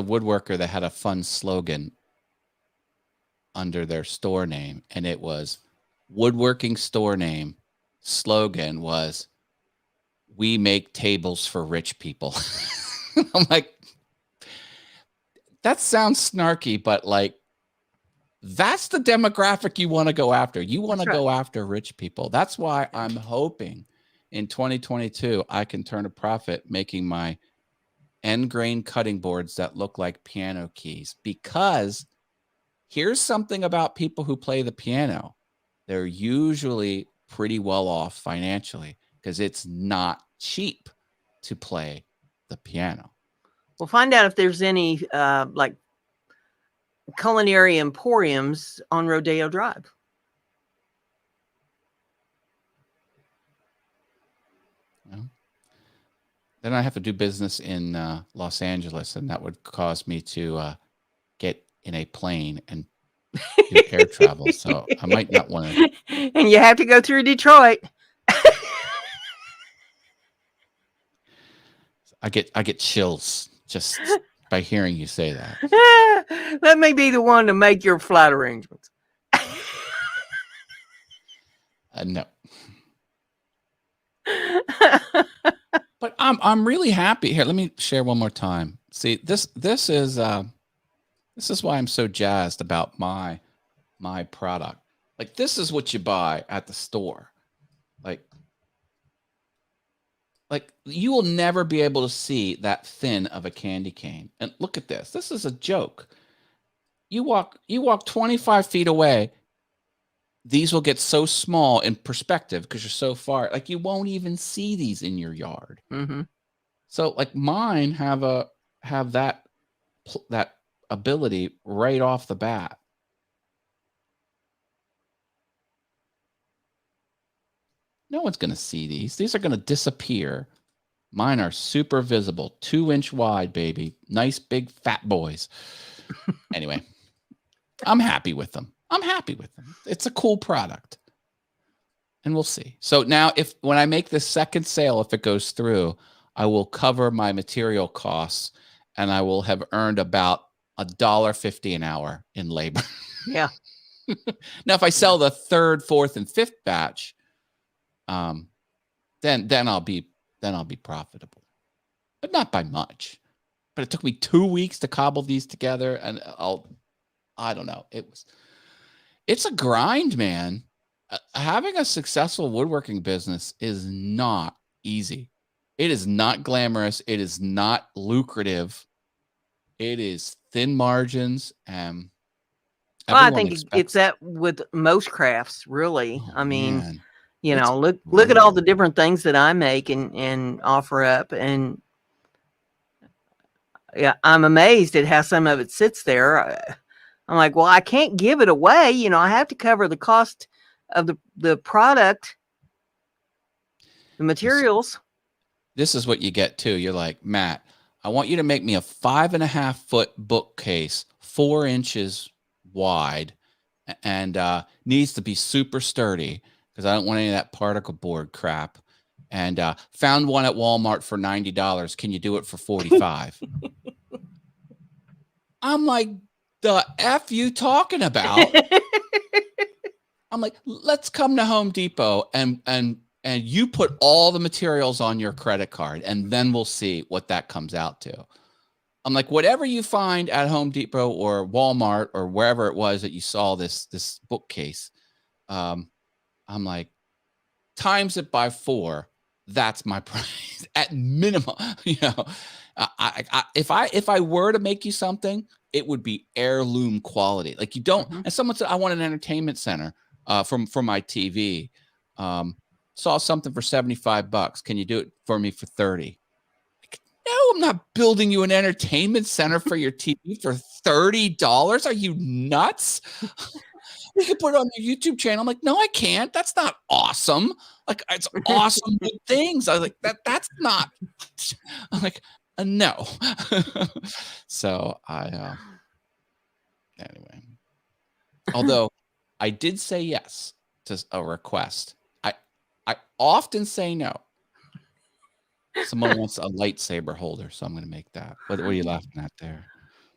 woodworker that had a fun slogan under their store name, and it was woodworking store name slogan was, "We make tables for rich people." I'm like, that sounds snarky, but like, that's the demographic you want to go after. You want to go after rich people. That's why I'm hoping in 2022 I can turn a profit making my end grain cutting boards that look like piano keys. Because here's something about people who play the piano. They're usually pretty well off financially because it's not cheap to play the piano. We'll find out if there's any like culinary emporiums on Rodeo Drive. Well, then I have to do business in Los Angeles, and that would cause me to get in a plane and do air travel. So I might not want to. And you have to go through Detroit. I get chills just by hearing you say that. That may be the one to make your flight arrangements. No. But I'm really happy here. Let me share one more time. See, this is why I'm so jazzed about my product. Like, this is what you buy at the store. Like you will never be able to see that thin of a candy cane. And look at this. This is a joke. You walk 25 feet away. These will get so small in perspective because you're so far. Like, you won't even see these in your yard. Mm-hmm. So like mine have that ability right off the bat. No one's going to see these. These are going to disappear. Mine are super visible, 2-inch wide, baby. Nice big fat boys. Anyway, I'm happy with them. It's a cool product. And we'll see. So now when I make the second sale, if it goes through, I will cover my material costs and I will have earned about $1.50 an hour in labor. Yeah. Now, if I sell the 3rd, 4th, and 5th batch, then I'll be profitable, but not by much. but it took me 2 weeks to cobble these together, and I don't know. It's a grind, man. Having a successful woodworking business is not easy. It is not glamorous. It is not lucrative. It is thin margins, and Well, I everyone think it's expects. that with most crafts, really. Oh I mean, man, you it's know, look at all the brutal. different things that I make and offer up, and yeah, I'm amazed at how some of it sits there. I'm like, well, I can't give it away. You know, I have to cover the cost of the product, the materials. This is what you get too. You're like, Matt, I want you to make me a 5.5-foot bookcase, 4 inches wide, and needs to be super sturdy because I don't want any of that particle board crap. And found one at Walmart for $90. Can you do it for $45? I'm like, the F you talking about? I'm like, let's come to Home Depot and you put all the materials on your credit card, and then we'll see what that comes out to. I'm like, whatever you find at Home Depot or Walmart or wherever it was that you saw this bookcase, I'm like, times it by 4. That's my price at minimum. You know, if I were to make you something, it would be heirloom quality. Like you don't. Mhm. And someone said, I want an entertainment center for my TV. Saw something for $75. Can you do it for me for 30? No, I'm not building you an entertainment center for your TV for $30. Are you nuts? We could put it on your YouTube channel. I'm like, no, I can't. That's not awesome. Like, it's awesome good things. I was like, that's not. I'm like, no. So anyway. Although I did say yes to a request. I often say no. Someone wants a lightsaber holder, so I'm going to make that. What are you laughing at there?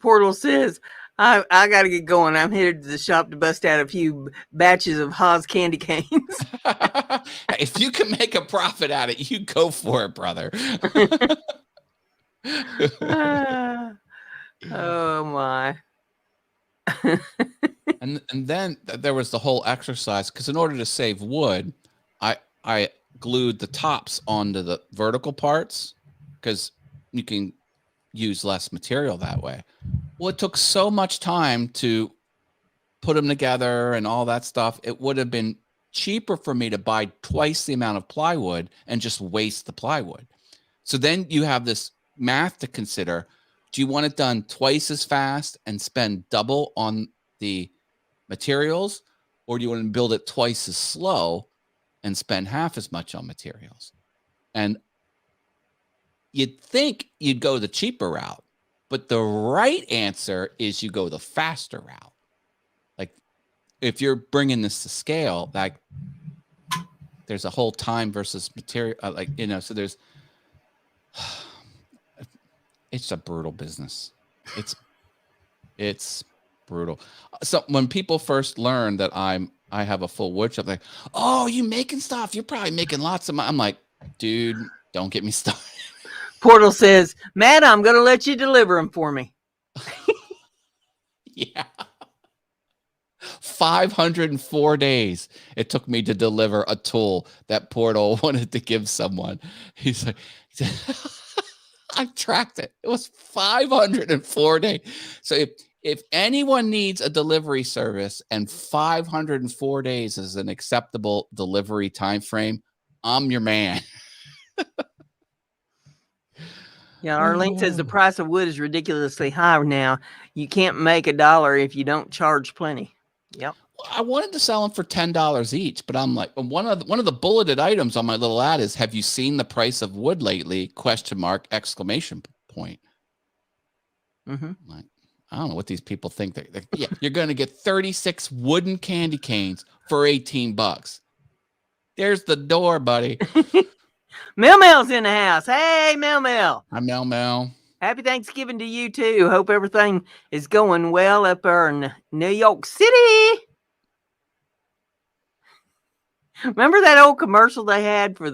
Portal says, I got to get going. I'm headed to the shop to bust out a few batches of Haas candy canes. If you can make a profit at it, you go for it, brother. Oh my. and then there was the whole exercise, because in order to save wood, I glued the tops onto the vertical parts because you can use less material that way. Well, it took so much time to put them together and all that stuff. It would have been cheaper for me to buy twice the amount of plywood and just waste the plywood. So then you have this math to consider. Do you want it done twice as fast and spend double on the materials, or do you want to build it twice as slow and spend half as much on materials? And you'd think you'd go the cheaper route, but the right answer is you go the faster route. Like, if you're bringing this to scale, like there's a whole time versus material, so there's, it's a brutal business. It's brutal. So when people first learn that I have a full wood shop, like, oh, you making stuff? You're probably making lots of money. I'm like, dude, don't get me started. Portal says, Matt, I'm going to let you deliver them for me. Yeah. 504 days it took me to deliver a tool that Portal wanted to give someone. He's like, I tracked it. It was 504 days. So if anyone needs a delivery service and 504 days is an acceptable delivery time frame, I'm your man. Yeah, Arlene says the price of wood is ridiculously high now. You can't make $1 if you don't charge plenty. Yep. I wanted to sell them for $10 each, but I'm like, one of the bulleted items on my little ad is, have you seen the price of wood lately? ? Exclamation point. Mm-hmm. Like, I don't know what these people think. Yeah, you're going to get 36 wooden candy canes for $18. There's the door, buddy. Mel Mel's in the house. Hey, Mel Mel. I'm Mel Mel. Happy Thanksgiving to you too. Hope everything is going well up there in New York City. Remember that old commercial they had for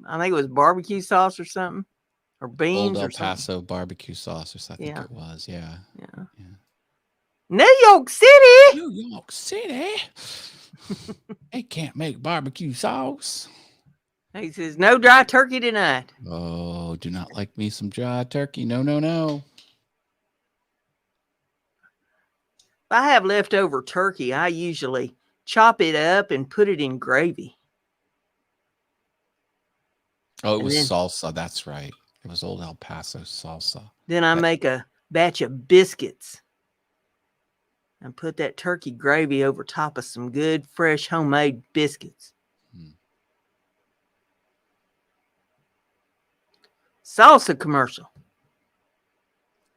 I think it was barbecue sauce or something? or Old beans El or something. Paso barbecue sauce, or I think Yeah. it was. Yeah. Yeah. Yeah. New York City. New York City. They can't make barbecue sauce. He says, no dry turkey tonight. Oh, do not like me some dry turkey. No, no, no. If I have leftover turkey, I usually chop it up and put it in gravy. Oh, it And was then, salsa. That's right. It was Old El Paso salsa. then I make a batch of biscuits and put that turkey gravy over top of some good, fresh, homemade biscuits. Salsa commercial.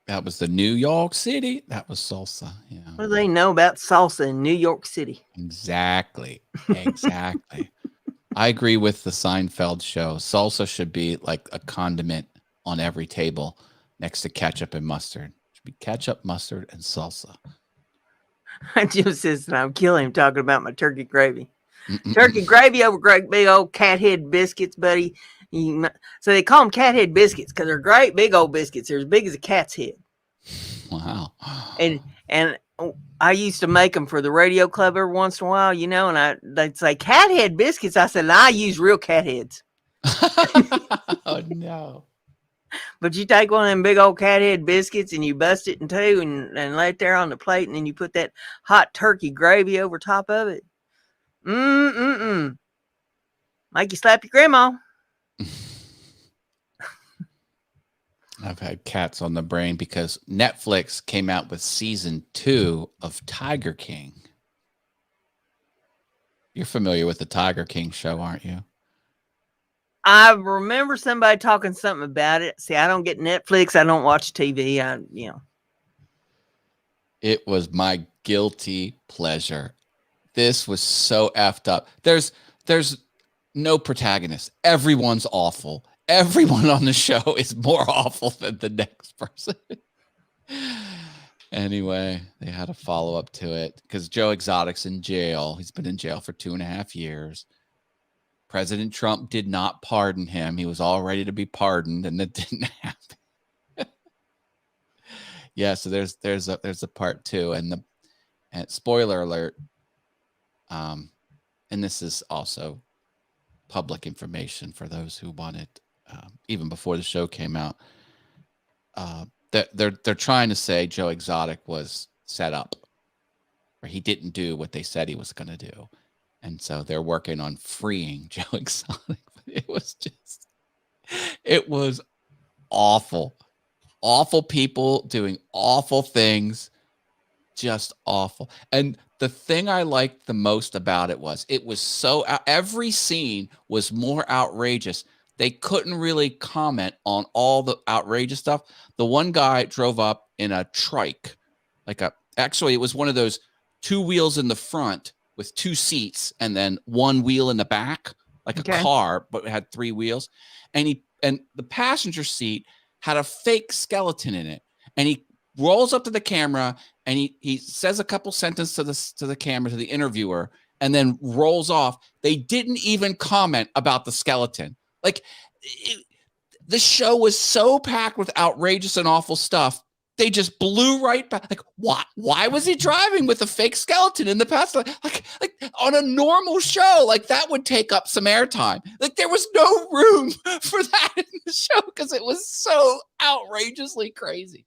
That was the New York City. That was salsa. Yeah. What do they know about salsa in New York City? Exactly. Exactly. I agree with the Seinfeld show. Salsa should be like a condiment on every table next to ketchup and mustard. It should be ketchup, mustard, and salsa. Jim says that I'm killing him talking about my turkey gravy. Turkey gravy over great big old cat head biscuits, buddy. So they call them cat head biscuits because they're great big old biscuits. They're as big as a cat's head. Wow. And I used to make them for the radio club every once in a while, you know, and they'd say cat head biscuits. I said, I use real cat heads. Oh, no. But you take one of them big old cat head biscuits and you bust it in two and lay it there on the plate, and then you put that hot turkey gravy over top of it. Make you slap your grandma. I've had cats on the brain because Netflix came out with season 2 of Tiger King. You're familiar with the Tiger King show, aren't you? I remember somebody talking something about it. See, I don't get Netflix. I don't watch TV. It was my guilty pleasure. This was so effed up. There's no protagonist. Everyone's awful. Everyone on the show is more awful than the next person. Anyway, they had a follow-up to it because Joe Exotic's in jail. He's been in jail for 2.5 years. President Trump did not pardon him. He was all ready to be pardoned, and that didn't happen. Yeah, so there's a part 2, and spoiler alert. And this is also public information for those who want it, even before the show came out. They're trying to say Joe Exotic was set up, or he didn't do what they said he was going to do. And so they're working on freeing Joe Exotic. It was awful. Awful people doing awful things. Just awful. And the thing I liked the most about it was so every scene was more outrageous. They couldn't really comment on all the outrageous stuff. The one guy drove up in a trike, actually it was one of those 2 wheels in the front with 2 seats and then 1 wheel in the back, like a car, but it had 3 wheels. And the passenger seat had a fake skeleton in it. And he rolls up to the camera and he says a couple sentences to the camera, to the interviewer, and then rolls off. They didn't even comment about the skeleton. The show was so packed with outrageous and awful stuff. They just blew right back. Why was he driving with a fake skeleton in the past? Like on a normal show, that would take up some airtime. There was no room for that in the show because it was so outrageously crazy.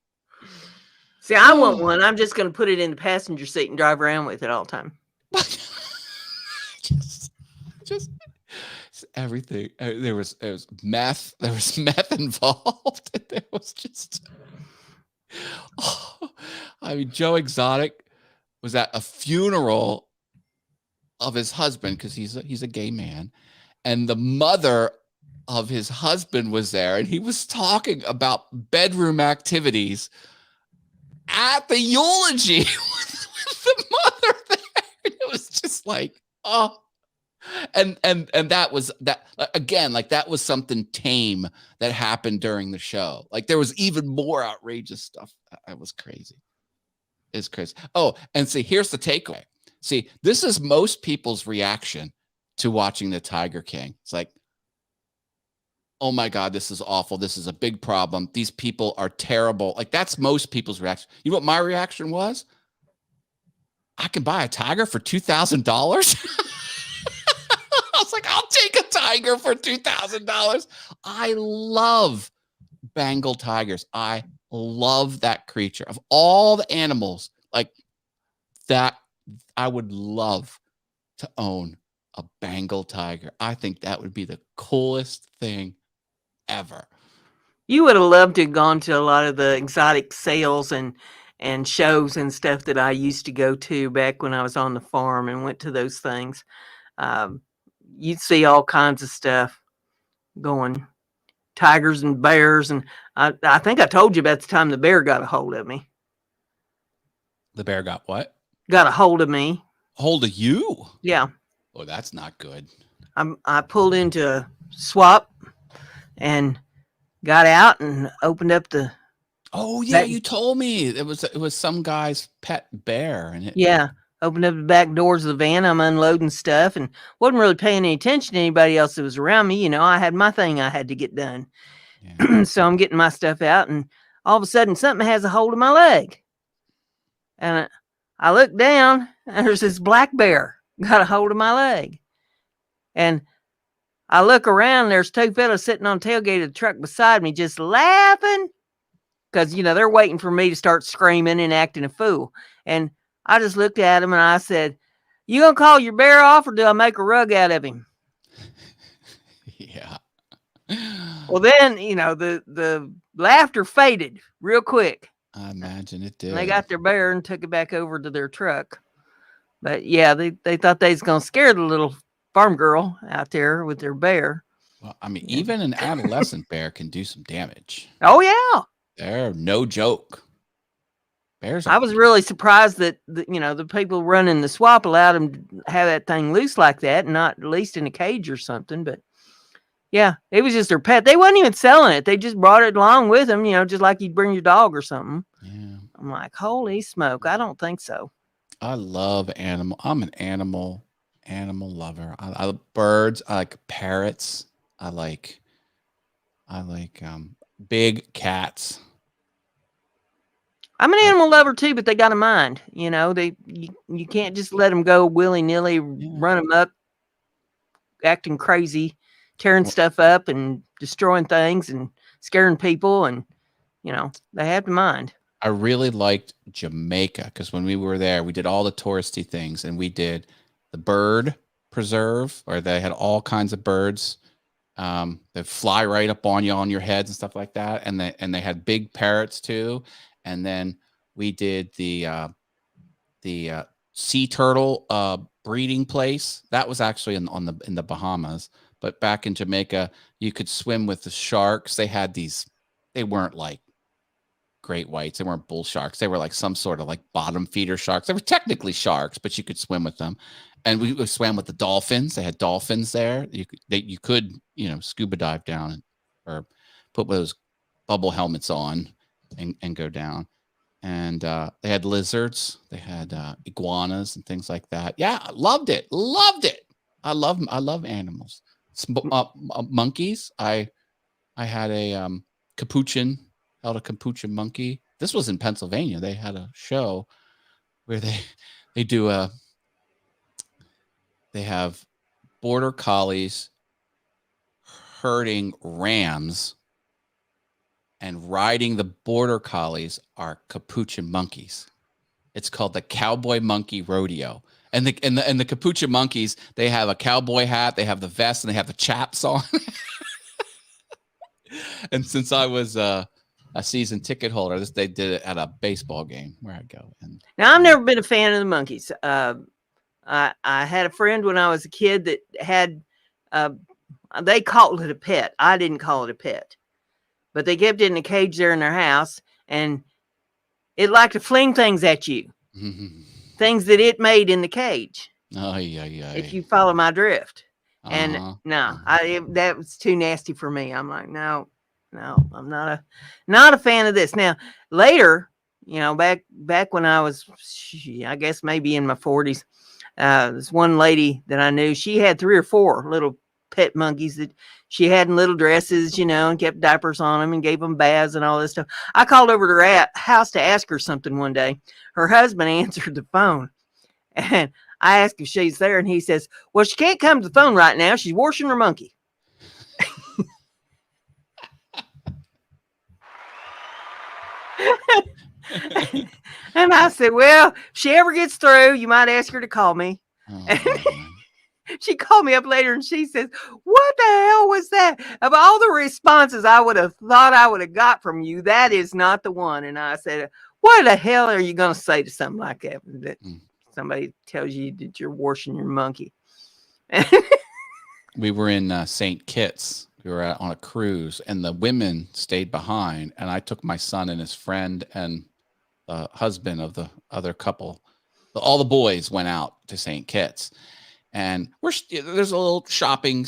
See, I want one. I'm just going to put it in the passenger seat and drive around with it all the time. just everything. There was meth. There was meth involved. There was just. Joe Exotic was at a funeral of his husband because he's a gay man, and the mother of his husband was there, and he was talking about bedroom activities at the eulogy with the mother there. It was just and that was that again, that was something tame that happened during the show. There was even more outrageous stuff. It was crazy. It's crazy. Oh, and see, here's the takeaway. See, this is most people's reaction to watching the Tiger King. It's oh my God, this is awful. This is a big problem. These people are terrible. Like, that's most people's reaction. You know what my reaction was? I can buy a tiger for $2,000. I was like, I'll take a tiger for $2,000. I love Bengal tigers. I love that creature. Of all the animals, like that, I would love to own a Bengal tiger. I think that would be the coolest thing ever. You would have loved to have gone to a lot of the exotic sales and shows and stuff that I used to go to back when I was on the farm and went to those things. Um, you'd see all kinds of stuff going, tigers and bears, and I think I told you about the time the bear got a hold of me. The bear got what? Got a hold of me. Hold of you? Yeah. Oh, that's not good. I pulled into a swap and got out and opened up the. Oh yeah, you told me it was some guy's pet bear, and yeah, opened up the back doors of the van. I'm unloading stuff and wasn't really paying any attention to anybody else that was around me. You know, I had my thing I had to get done, so I'm getting my stuff out, and all of a sudden something has a hold of my leg, and I look down, and there's this black bear got a hold of my leg, and I look around, there's two fellas sitting on the tailgate of the truck beside me just laughing because, you know, they're waiting for me to start screaming and acting a fool. And I just looked at them and I said, you gonna call your bear off or do I make a rug out of him? Yeah. Well, then, you know, the laughter faded real quick. I imagine it did. And they got their bear and took it back over to their truck. But yeah, they thought they was gonna scare the little farm girl out there with their bear. Well, I mean, even an adolescent bear can do some damage. Oh yeah, they're no joke. Bears. I was really surprised that you know, the people running the swap allowed them to have that thing loose like that, and not at least in a cage or something. But yeah, it was just their pet. They wasn't even selling it; they just brought it along with them. You know, just like you'd bring your dog or something. Yeah. I'm like, holy smoke! I don't think so. I love animal. I'm an animal lover. I like birds. I like parrots. I like big cats. I'm an animal lover too, but they got a mind. You know, you can't just let them go willy-nilly, run them up, acting crazy, tearing stuff up and destroying things and scaring people, and you know, they have to mind. I really liked Jamaica because when we were there, we did all the touristy things, and we did the bird preserve, where they had all kinds of birds that fly right up on you on your heads and stuff like that, and they had big parrots too. And then we did the sea turtle breeding place. That was actually in the Bahamas, but back in Jamaica, you could swim with the sharks. They had these. They weren't like great whites. They weren't bull sharks. They were like some sort of like bottom feeder sharks. They were technically sharks, but you could swim with them. And we swam with the dolphins. They had dolphins there. You could scuba dive down or put those bubble helmets on and go down. And they had lizards. They had iguanas and things like that. Yeah, loved it. I love animals. Monkeys. I had a capuchin. Held a capuchin monkey. This was in Pennsylvania. They had a show where they have border collies herding rams, and riding the border collies are capuchin monkeys. It's called the Cowboy Monkey Rodeo. And the capuchin monkeys, they have a cowboy hat, they have the vest, and they have the chaps on. And since I was a season ticket holder, they did it at a baseball game where I go. And now, I've never been a fan of the monkeys. I had a friend when I was a kid that had, they called it a pet. I didn't call it a pet, but they kept it in a cage there in their house, and it liked to fling things at you, things that it made in the cage. Oh yeah. If you follow my drift, and that was too nasty for me. I'm like, no, I'm not a fan of this. Now later, back when I was, I guess maybe in my 40s, this one lady that I knew, she had 3 or 4 little pet monkeys that she had in little dresses, and kept diapers on them and gave them baths and all this stuff. I called over to her house to ask her something one day. Her husband answered the phone, and I asked if she's there, and he says, well, she can't come to the phone right now. She's washing her monkey. And I said, well, if she ever gets through, you might ask her to call me. Oh, she called me up later and she says, what the hell was that? Of all the responses I would have thought I would have got from you, that is not the one. And I said, what the hell are you going to say to something like that? Somebody tells you that you're washing your monkey. We were in St. Kitts. We were on a cruise, and the women stayed behind. And I took my son and his friend and the husband of the other couple. All the boys went out to St. Kitts, and there's a little shopping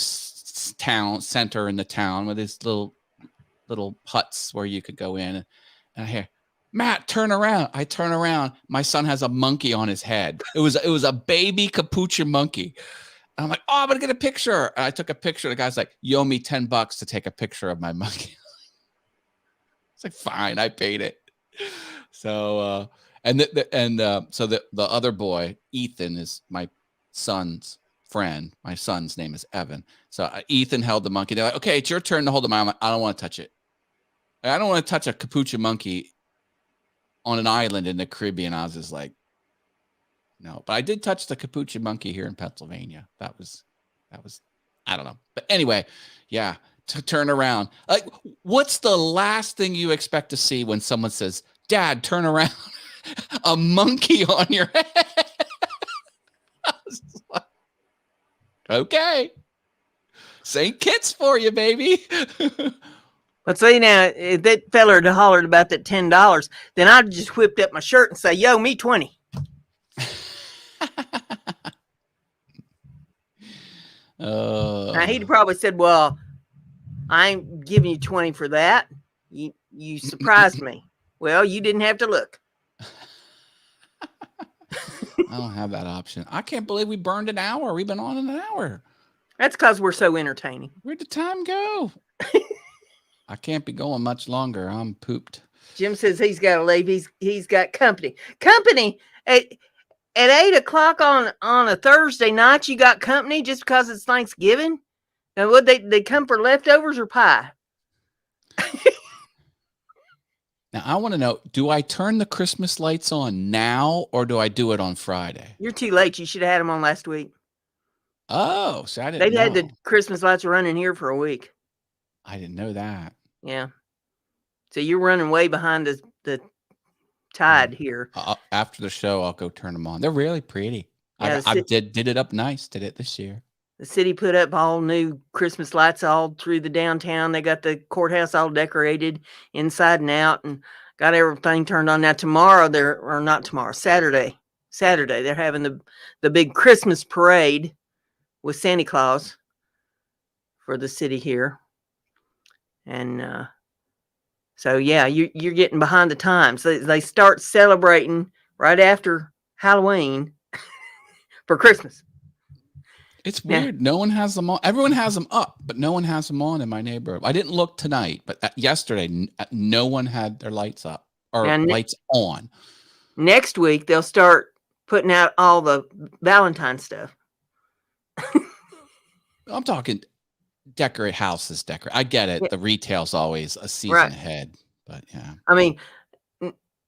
town center in the town with these little huts where you could go in. And I hear, Matt, turn around. I turn around. My son has a monkey on his head. It was a baby capuchin monkey. And I'm like, oh, I'm going to get a picture. And I took a picture. The guy's like, you owe me $10 to take a picture of my monkey. It's like, fine, I paid it. So, so the other boy, Ethan, is my son's friend. My son's name is Evan. So Ethan held the monkey. They're like, okay, it's your turn to hold the monkey. I'm like, I don't want to touch it. I don't want to touch a capuchin monkey on an island in the Caribbean. I was just like, no. But I did touch the capuchin monkey here in Pennsylvania. That was, I don't know. But anyway, yeah, to turn around. Like, what's the last thing you expect to see when someone says, Dad, turn around? A monkey on your head. I was like, okay. St. Kitts for you, baby. Let's see now, if that fella had hollered about that $10, then I'd just whipped up my shirt and say, yo, me 20. Now he'd probably said, well, I ain't giving you 20 for that. You surprised me. Well, you didn't have to look. I don't have that option. I can't believe we burned an hour. We've been on an hour. That's because we're so entertaining. Where'd the time go? I can't be going much longer. I'm pooped. Jim says he's got to leave. He's got company. Company at 8:00 on a Thursday night. You got company just because it's Thanksgiving. Now, would they come for leftovers or pie? Now, I want to know, do I turn the Christmas lights on now or do I do it on Friday? You're too late. You should have had them on last week. Oh, so I didn't know. They've had the Christmas lights running here for a week. I didn't know that. Yeah. So you're running way behind the tide here. After the show, I'll go turn them on. They're really pretty. Yeah, I did it up nice. Did it this year. The city put up all new Christmas lights all through the downtown. They got the courthouse all decorated inside and out and got everything turned on. Now Saturday, they're having the big Christmas parade with Santa Claus for the city here. And so, yeah, you're getting behind the times. They start celebrating right after Halloween for Christmas. It's weird. Yeah. No one has them on. Everyone has them up, but no one has them on in my neighborhood. I didn't look tonight, but yesterday, no one had their lights up or lights on. Next week, they'll start putting out all the Valentine stuff. I'm talking decorate houses, I get it. Yeah. The retail's always a season ahead, but yeah. I mean,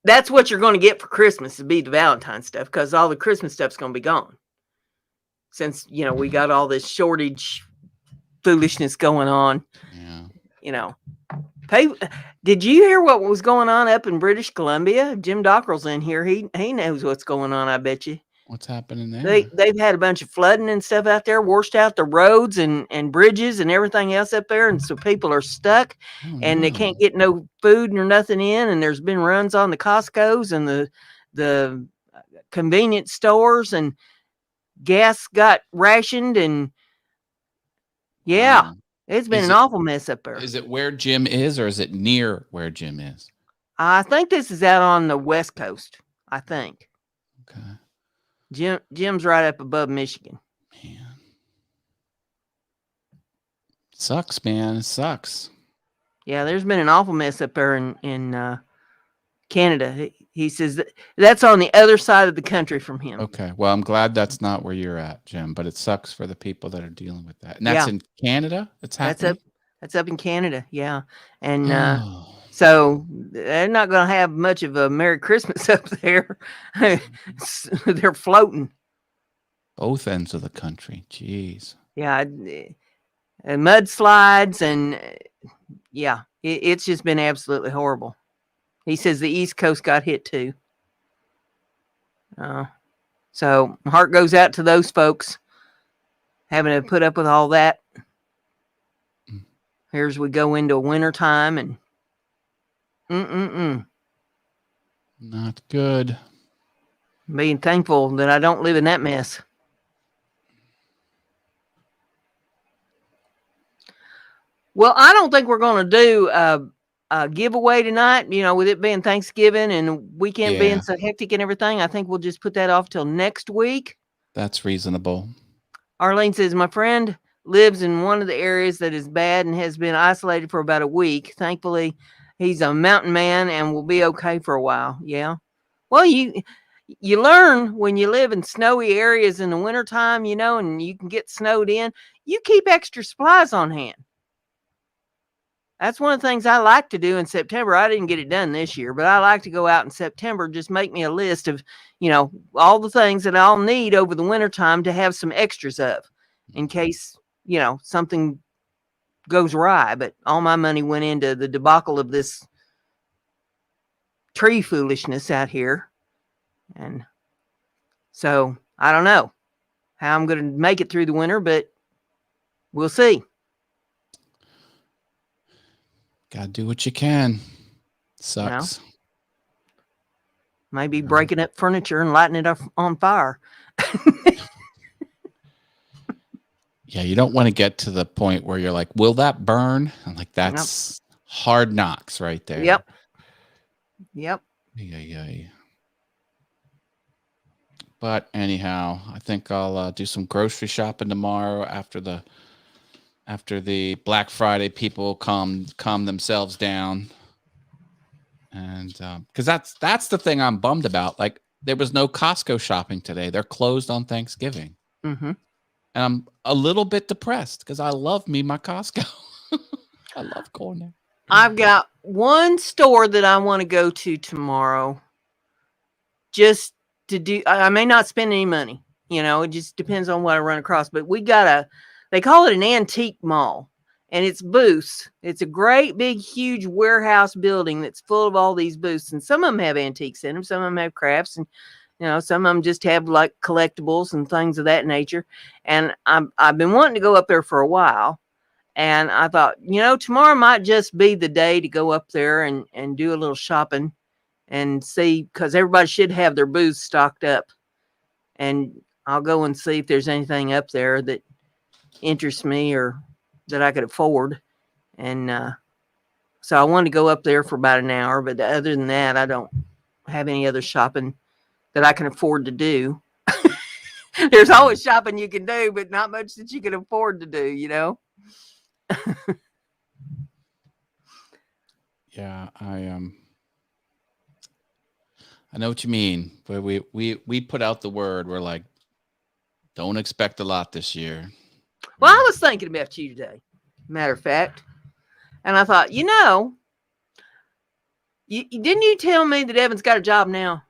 that's what you're going to get for Christmas to be the Valentine stuff because all the Christmas stuff's going to be gone. Since, we got all this shortage foolishness going on. Yeah. Did you hear what was going on up in British Columbia? Jim Dockrell's in here. He knows what's going on, I bet you. What's happening there? They've had a bunch of flooding and stuff out there, washed out the roads and bridges and everything else up there. And so people are stuck they can't get no food nor nothing in. And there's been runs on the Costco's and the convenience stores and gas got rationed and it's been an awful mess up there. Is it where Jim is or is it near where Jim is? I think this is out on the West Coast, I think. Okay. Jim's right up above Michigan. Man. Sucks, man. It sucks. Yeah, there's been an awful mess up there in Canada. He says that's on the other side of the country from him. Okay. Well, I'm glad that's not where you're at, Jim, but it sucks for the people that are dealing with that. And that's Yeah. in Canada? It's happening? That's up in Canada, yeah. And Oh, so they're not going to have much of a Merry Christmas up there. They're floating. both ends of the country. Jeez. Yeah, and mudslides and yeah, it's just been absolutely horrible. He says the East Coast got hit too. So my heart goes out to those folks having to put up with all that. Here's we go into winter time and Not good. being thankful that I don't live in that mess. Well, I don't think we're going to do a giveaway tonight, you know, with it being Thanksgiving and weekend being so hectic and everything. I think we'll just put that off till next week. That's reasonable. Arlene says, my friend lives in one of the areas that is bad and has been isolated for about a week. Thankfully, he's a mountain man and will be okay for a while. Yeah. Well, you learn when you live in snowy areas in the wintertime, you know, and you can get snowed in. You keep extra supplies on hand. That's one of the things I like to do in September. I didn't get it done this year, but I like to go out in September, just make me a list of, you know, all the things that I'll need over the wintertime to have some extras of in case, you know, something goes awry. But all my money went into the debacle of this tree foolishness out here. And so I don't know how I'm going to make it through the winter, but we'll see. Gotta do what you can. Sucks. You know, maybe breaking up furniture and lighting it up on fire. Yeah, you don't want to get to the point where you're like, will that burn? I'm like, that's hard knocks right there. Yep. Yeah. But anyhow, I think I'll do some grocery shopping tomorrow after the Black Friday people calm themselves down. And because that's the thing I'm bummed about. Like, there was no Costco shopping today. They're closed on Thanksgiving. Mm-hmm. And I'm a little bit depressed because I love my Costco. I love going there. I've got one store that I want to go to tomorrow just to do. I may not spend any money. You know, it just depends on what I run across. But they call it an antique mall. And it's booths. It's a great, big, huge warehouse building that's full of all these booths. And some of them have antiques in them. Some of them have crafts. And, you know, some of them just have like collectibles and things of that nature. And I've been wanting to go up there for a while. And I thought, you know, tomorrow might just be the day to go up there and do a little shopping and see, because everybody should have their booths stocked up. And I'll go and see if there's anything up there that interests me or that I could afford. And so I wanted to go up there for about an hour, but other than that, I don't have any other shopping that I can afford to do. There's always shopping you can do, but not much that you can afford to do, you know? Yeah, I know what you mean. But we put out the word. We're like, don't expect a lot this year. Well, I was thinking about you today, matter of fact. And I thought, you know, didn't you tell me that Evan's got a job now?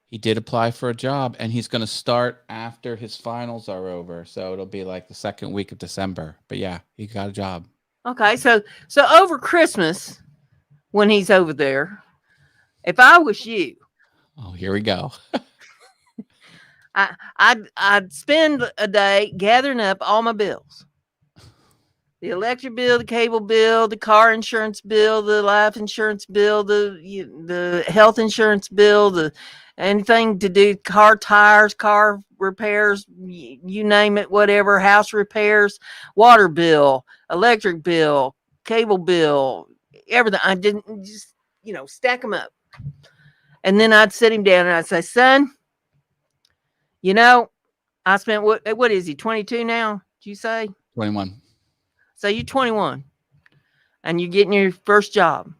He did apply for a job, and he's going to start after his finals are over. So it'll be like the second week of December. But yeah, he got a job. Okay. So over Christmas, when he's over there, if I was you. Oh, here we go. I'd spend a day gathering up all my bills. The electric bill, the cable bill, the car insurance bill, the life insurance bill, the health insurance bill, anything to do, car tires, car repairs, you name it, whatever, house repairs, water bill, electric bill, cable bill, everything. I didn't just, you know, stack them up. And then I'd sit him down and I'd say, son, you know, I spent, what is he, 22 now? Did you say? 21. Say you're 21 and you're getting your first job.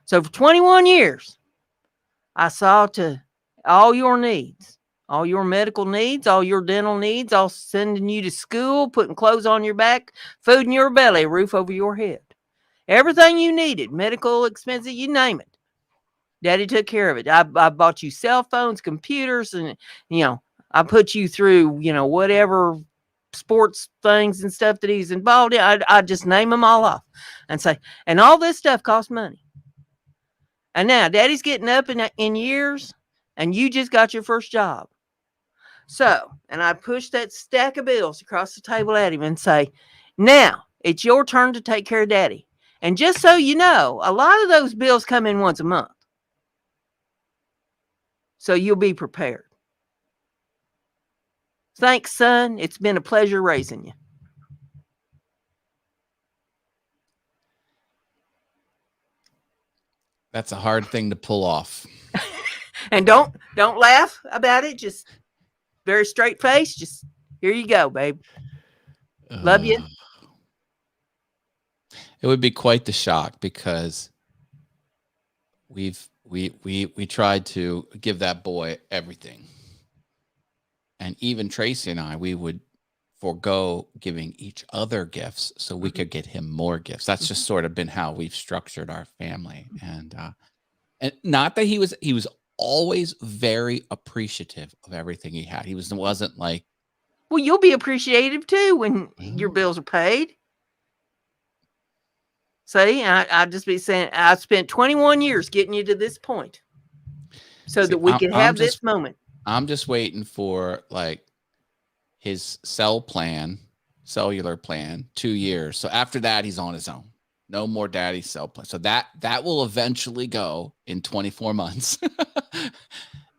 So for 21 years, I saw to all your needs, all your medical needs, all your dental needs, all sending you to school, putting clothes on your back, food in your belly, a roof over your head. Everything you needed, medical expenses, you name it. Daddy took care of it. I bought you cell phones, computers, and, I put you through, whatever sports things and stuff that he's involved in. I just name them all off and say, and all this stuff costs money. And now Daddy's getting up in years, and you just got your first job. So, and I push that stack of bills across the table at him and say, now it's your turn to take care of Daddy. And just so you know, a lot of those bills come in once a month. So you'll be prepared. Thanks, son. It's been a pleasure raising you. That's a hard thing to pull off. And don't laugh about it. Just very straight face. Just here you go, babe. Love you. It would be quite the shock because we tried to give that boy everything. And even Tracy and I, we would forego giving each other gifts so we could get him more gifts. That's just sort of been how we've structured our family. And not that he was always very appreciative of everything he had. He wasn't like, well, you'll be appreciative too when your bills are paid. See, I just be saying, I spent 21 years getting you to this point so that we could have this moment. I'm just waiting for like his cellular plan, 2 years. So after that, he's on his own. No more daddy's cell plan. So that will eventually go in 24 months.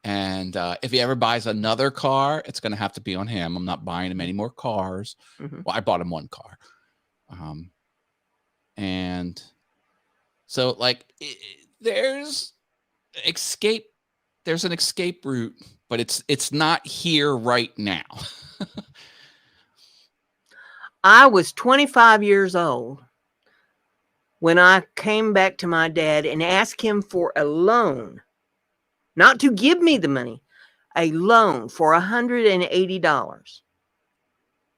And if he ever buys another car, it's going to have to be on him. I'm not buying him any more cars. Well, I bought him one car. And so like there's an escape route, but it's not here right now. I was 25 years old when I came back to my dad and asked him for a loan, not to give me the money, a loan for $180.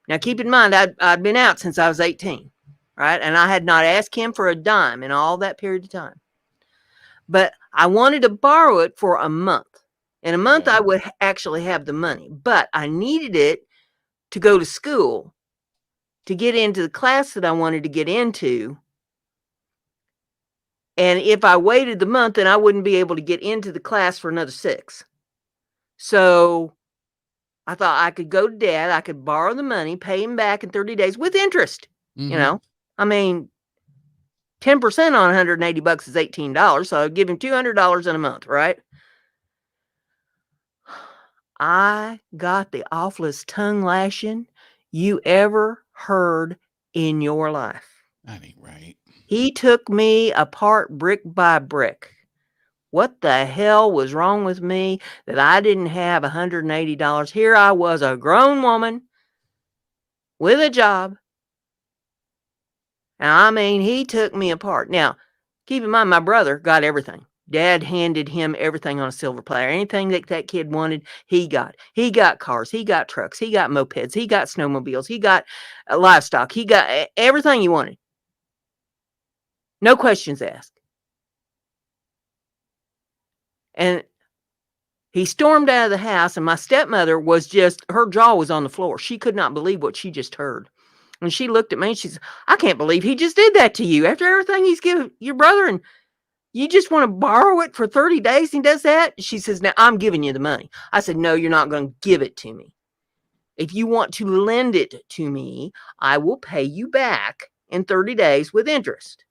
Now, keep in mind, I'd been out since I was 18, right? And I had not asked him for a dime in all that period of time. But I wanted to borrow it for a month. In a month, I would actually have the money, but I needed it to go to school, to get into the class that I wanted to get into. And if I waited the month, then I wouldn't be able to get into the class for another 6. So I thought I could go to Dad, I could borrow the money, pay him back in 30 days with interest. I mean, 10% on $180 is $18. So I'd give him $200 in a month, right? I got the awfulest tongue lashing you ever heard in your life. That ain't right. He took me apart brick by brick. What the hell was wrong with me that I didn't have $180? Here I was, a grown woman with a job. And I mean, he took me apart. Now, keep in mind, my brother got everything. Dad handed him everything on a silver platter. Anything that kid wanted, he got. He got cars. He got trucks. He got mopeds. He got snowmobiles. He got livestock. He got everything he wanted. No questions asked. And he stormed out of the house, and my stepmother was just, her jaw was on the floor. She could not believe what she just heard. And she looked at me and she said, I can't believe he just did that to you after everything he's given your brother, and you just want to borrow it for 30 days and he does that? She says, now I'm giving you the money. I said, no, you're not going to give it to me. If you want to lend it to me, I will pay you back in 30 days with interest.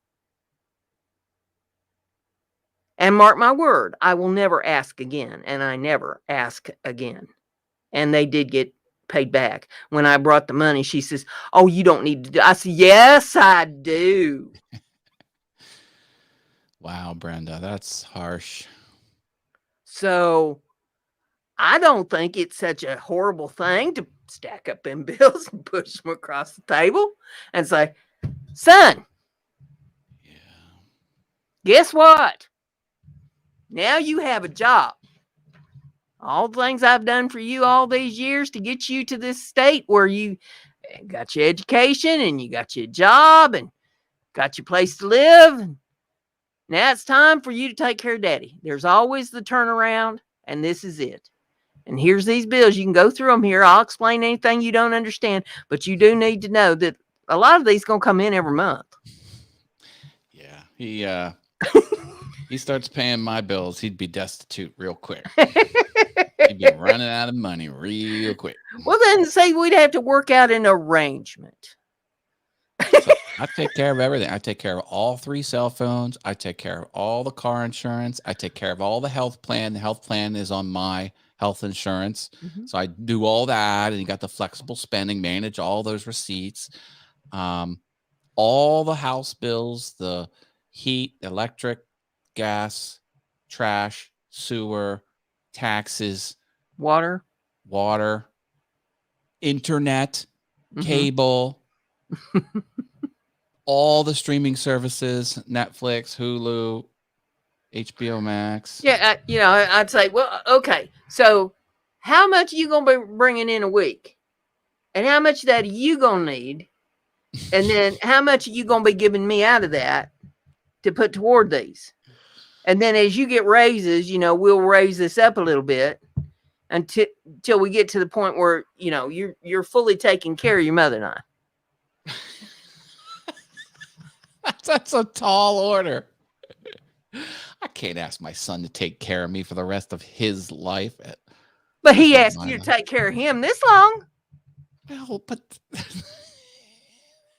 And mark my word, I will never ask again. And I never ask again. And they did get paid back. When I brought the money, she says, oh, you don't need to do. I said, yes, I do. Wow, Brenda, that's harsh. So I don't think it's such a horrible thing to stack up them bills and push them across the table and say, Son, Yeah. guess what? Now you have a job. All the things I've done for you all these years to get you to this state where you got your education and you got your job and got your place to live. Now it's time for you to take care of daddy. There's always the turnaround, and this is it. And here's these bills. You can go through them here. I'll explain anything you don't understand, but you do need to know that a lot of these going to come in every month. Yeah, he starts paying my bills, he'd be destitute real quick. He'd be running out of money real quick. Well, then say we'd have to work out an arrangement. So I take care of everything. I take care of all 3 cell phones. I take care of all the car insurance. I take care of all the health plan. The health plan is on my health insurance. Mhm. So I do all that, and you got the flexible spending, manage all those receipts. All the house bills, the heat, electric, gas, trash, sewer, taxes, Water, internet, Mhm. cable, all the streaming services, Netflix, Hulu, HBO Max. Yeah, I'd say, well, okay. So, how much are you gonna be bringing in a week, and how much of that are you gonna need, and then how much are you gonna be giving me out of that to put toward these? And then as you get raises, we'll raise this up a little bit until we get to the point where you're fully taking care of your mother and I. That's a tall order. I can't ask my son to take care of me for the rest of his life. But he asked you to take care of him this long. Well, but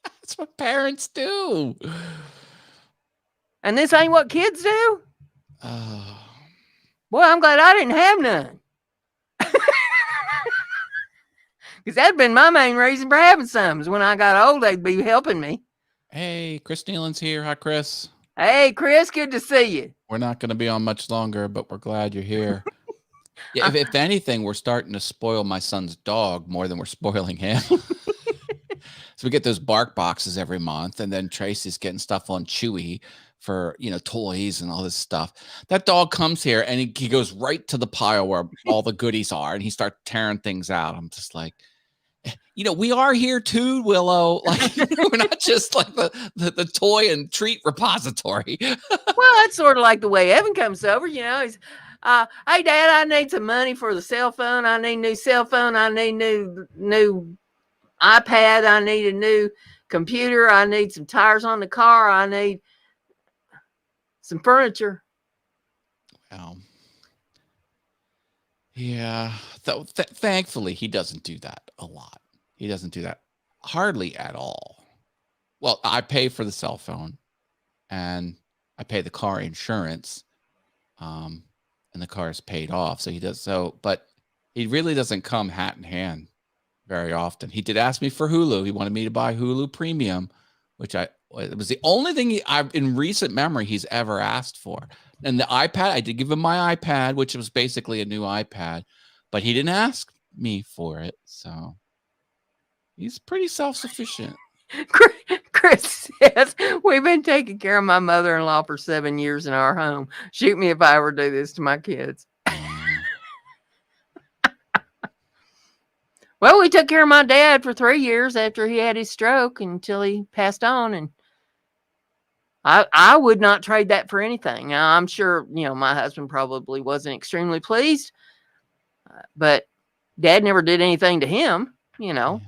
that's what parents do. And this ain't what kids do? Oh. Well, I'm glad I didn't have none. Because that'd been my main reason for having some. Is when I got old, they'd be helping me. Hey, Chris Nealon's here. Hi, Chris. Hey, Chris, good to see you. We're not going to be on much longer, but we're glad you're here. Yeah, if anything, we're starting to spoil my son's dog more than we're spoiling him. So we get those bark boxes every month, and then Tracy's getting stuff on Chewy for toys and all this stuff. That dog comes here and he goes right to the pile where all the goodies are, and he starts tearing things out. I'm just like, we are here too, Willow. Like we're not just like the toy and treat repository. Well, that's sort of like the way Evan comes over. He's, hey, Dad, I need some money for the cell phone. I need a new cell phone. I need new iPad. I need a new computer. I need some tires on the car. I need some furniture. Well, yeah. Thankfully, he doesn't do that a lot. He doesn't do that hardly at all. Well, I pay for the cell phone, and I pay the car insurance, and the car is paid off. So he does so, but he really doesn't come hat in hand very often. He did ask me for Hulu. He wanted me to buy Hulu Premium, which it was the only thing in recent memory he's ever asked for. And the iPad, I did give him my iPad, which was basically a new iPad, but he didn't ask me for it. So he's pretty self-sufficient. Chris says, we've been taking care of my mother-in-law for 7 years in our home. Shoot me if I ever do this to my kids. Well, we took care of my dad for 3 years after he had his stroke until he passed on. And I would not trade that for anything. Now, I'm sure, my husband probably wasn't extremely pleased, but Dad never did anything to him, Yeah.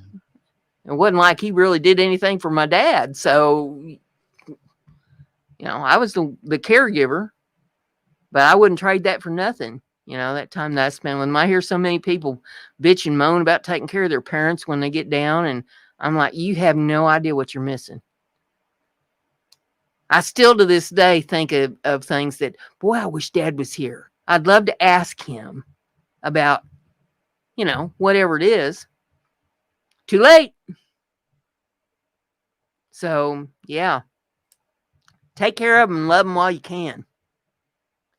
It wasn't like he really did anything for my dad. So, I was the caregiver, but I wouldn't trade that for nothing. That time that I spent with him. I hear so many people bitch and moan about taking care of their parents when they get down. And I'm like, you have no idea what you're missing. I still to this day think of things that, boy, I wish Dad was here. I'd love to ask him about, whatever it is. Too late. So, yeah. Take care of them and love them while you can.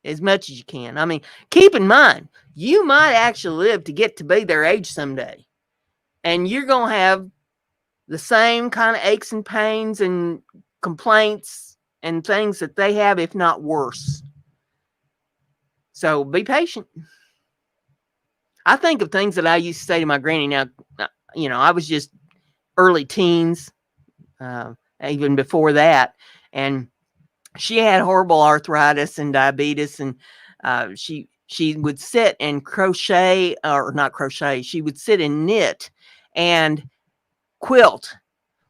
As much as you can. I mean, keep in mind, you might actually live to get to be their age someday. And you're going to have the same kind of aches and pains and complaints and things that they have, if not worse. So be patient. I think of things that I used to say to my granny. Now, I was just early teens, even before that, and she had horrible arthritis and diabetes, and she would sit and crochet, or not crochet. She would sit and knit and quilt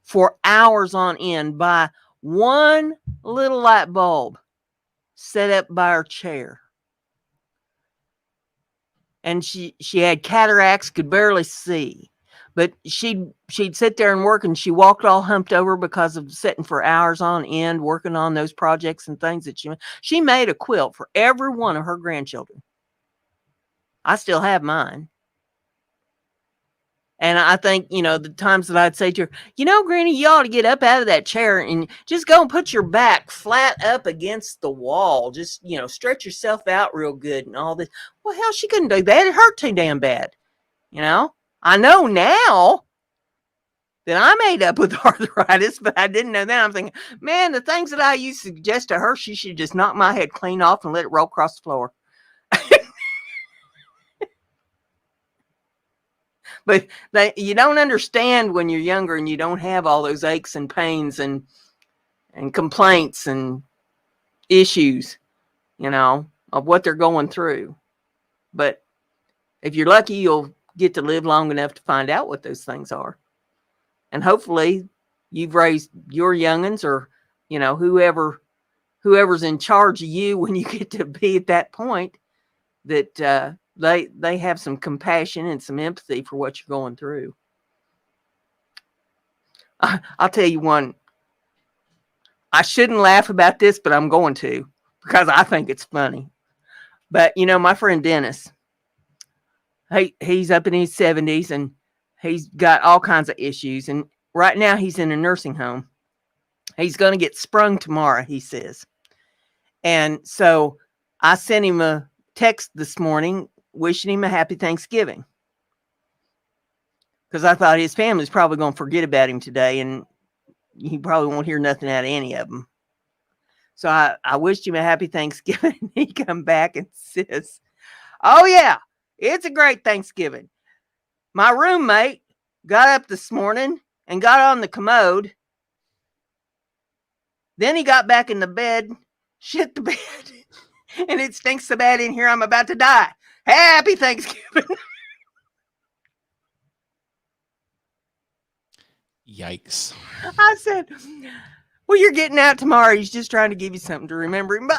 for hours on end by one little light bulb set up by her chair. And she had cataracts, could barely see. But she'd sit there and work, and she walked all humped over because of sitting for hours on end working on those projects and things that she made a quilt for every one of her grandchildren. I still have mine. And I think, the times that I'd say to her, Granny, you ought to get up out of that chair and just go and put your back flat up against the wall. Just, stretch yourself out real good and all this. Well, hell, she couldn't do that. It hurt too damn bad. I know now that I made up with arthritis, but I didn't know then. I'm thinking, man, the things that I used to suggest to her, she should just knock my head clean off and let it roll across the floor. But you don't understand when you're younger and you don't have all those aches and pains and complaints and issues, of what they're going through. But if you're lucky, you'll get to live long enough to find out what those things are. And hopefully you've raised your young'uns, or, whoever's in charge of you when you get to be at that point, that they have some compassion and some empathy for what you're going through. I'll tell you one. I shouldn't laugh about this, but I'm going to, because I think it's funny. But, my friend Dennis, he's up in his 70s, and he's got all kinds of issues. And right now he's in a nursing home. He's going to get sprung tomorrow, he says. And so I sent him a text this morning wishing him a happy Thanksgiving, because I thought his family's probably going to forget about him today, and he probably won't hear nothing out of any of them. So I wished him a happy Thanksgiving. He come back and says, "Oh yeah, it's a great Thanksgiving. My roommate got up this morning and got on the commode. Then he got back in the bed, shit the bed, and it stinks so bad in here I'm about to die. Happy Thanksgiving." Yikes. I said, well, you're getting out tomorrow. He's just trying to give you something to remember him by.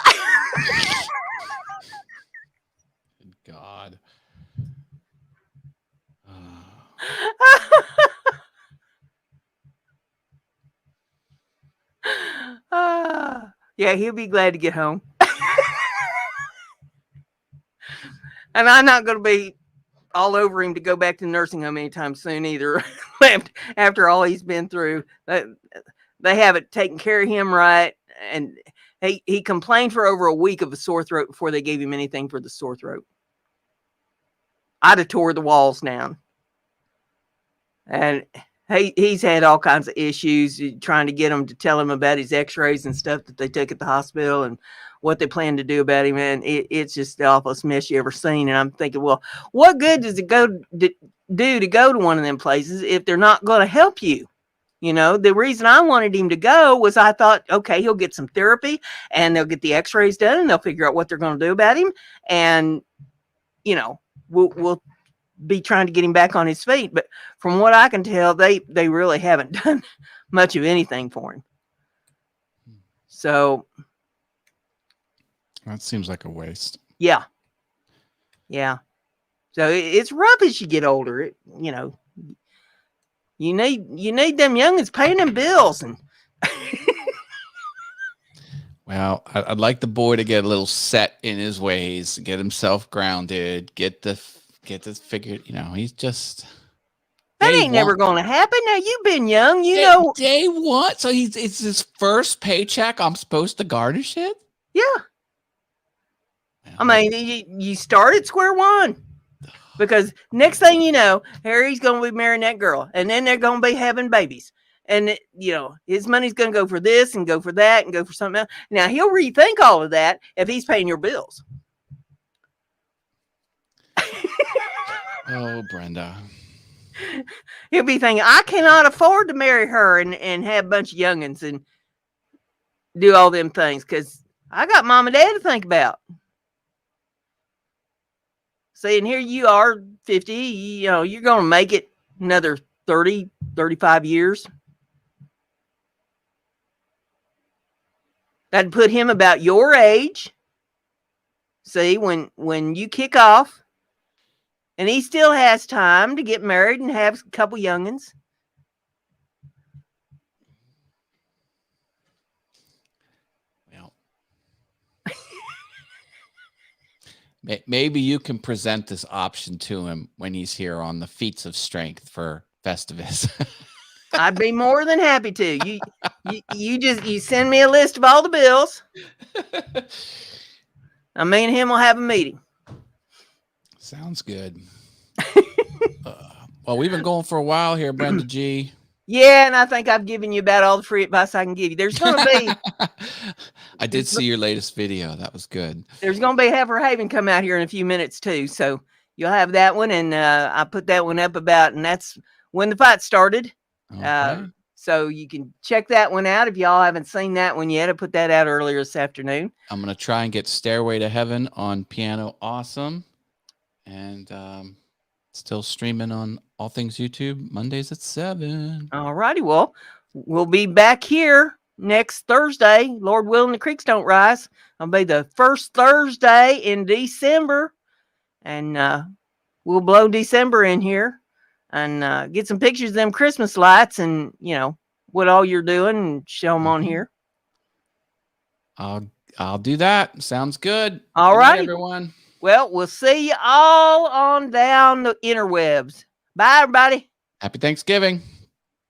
God. Yeah, he'll be glad to get home. And I'm not going to be all over him to go back to the nursing home anytime soon either. After all he's been through, they haven't taken care of him right. And he complained for over a week of a sore throat before they gave him anything for the sore throat. I'd have tore the walls down. And he's had all kinds of issues, trying to get him to tell him about his x-rays and stuff that they took at the hospital and what they plan to do about him. And it's just the awfulest mess you ever seen. And I'm thinking, well, what good does it do to go to one of them places if they're not going to help you? The reason I wanted him to go was I thought, okay, he'll get some therapy and they'll get the x-rays done and they'll figure out what they're going to do about him. And, we'll be trying to get him back on his feet. But from what I can tell, they really haven't done much of anything for him. So that seems like a waste. Yeah. So it's rough as you get older. You need them youngins paying them bills. And well, I'd like the boy to get a little set in his ways, get himself grounded, get this figured. He's just that ain't never going to happen. Now you've been young, Day one, so it's his first paycheck. I'm supposed to garnish it. Yeah. Well, I mean, you start at square one. Because next thing you know, Harry's going to be marrying that girl, and then they're going to be having babies. And, his money's going to go for this and go for that and go for something else. Now, he'll rethink all of that if he's paying your bills. Oh, Brenda. He'll be thinking, I cannot afford to marry her and have a bunch of youngins and do all them things because I got mom and dad to think about. See, and here you are, 50, you're going to make it another 30, 35 years. That'd put him about your age. See, when you kick off, and he still has time to get married and have a couple youngins. Well, maybe you can present this option to him when he's here on the Feats of Strength for Festivus. I'd be more than happy to. You send me a list of all the bills. Me and him will have a meeting. Sounds good. Well, we've been going for a while here, BrendaG. Yeah, and I think I've given you about all the free advice I can give you. There's going to be... I did see your latest video. That was good. There's going to be Heifer Haven come out here in a few minutes, too. So you'll have that one, and I put that one up and that's when the fight started. Okay. So you can check that one out if y'all haven't seen that one yet. I put that out earlier this afternoon. I'm going to try and get Stairway to Heaven on Piano Awesome. And still streaming on All Things YouTube Mondays at 7. All righty. Well, we'll be back here next Thursday. Lord willing, the creeks don't rise. It'll be the first Thursday in December. And we'll blow December in here and get some pictures of them Christmas lights and, what all you're doing and show them on here. I'll do that. Sounds good. All right, everyone. Well, we'll see you all on down the interwebs. Bye, everybody. Happy Thanksgiving.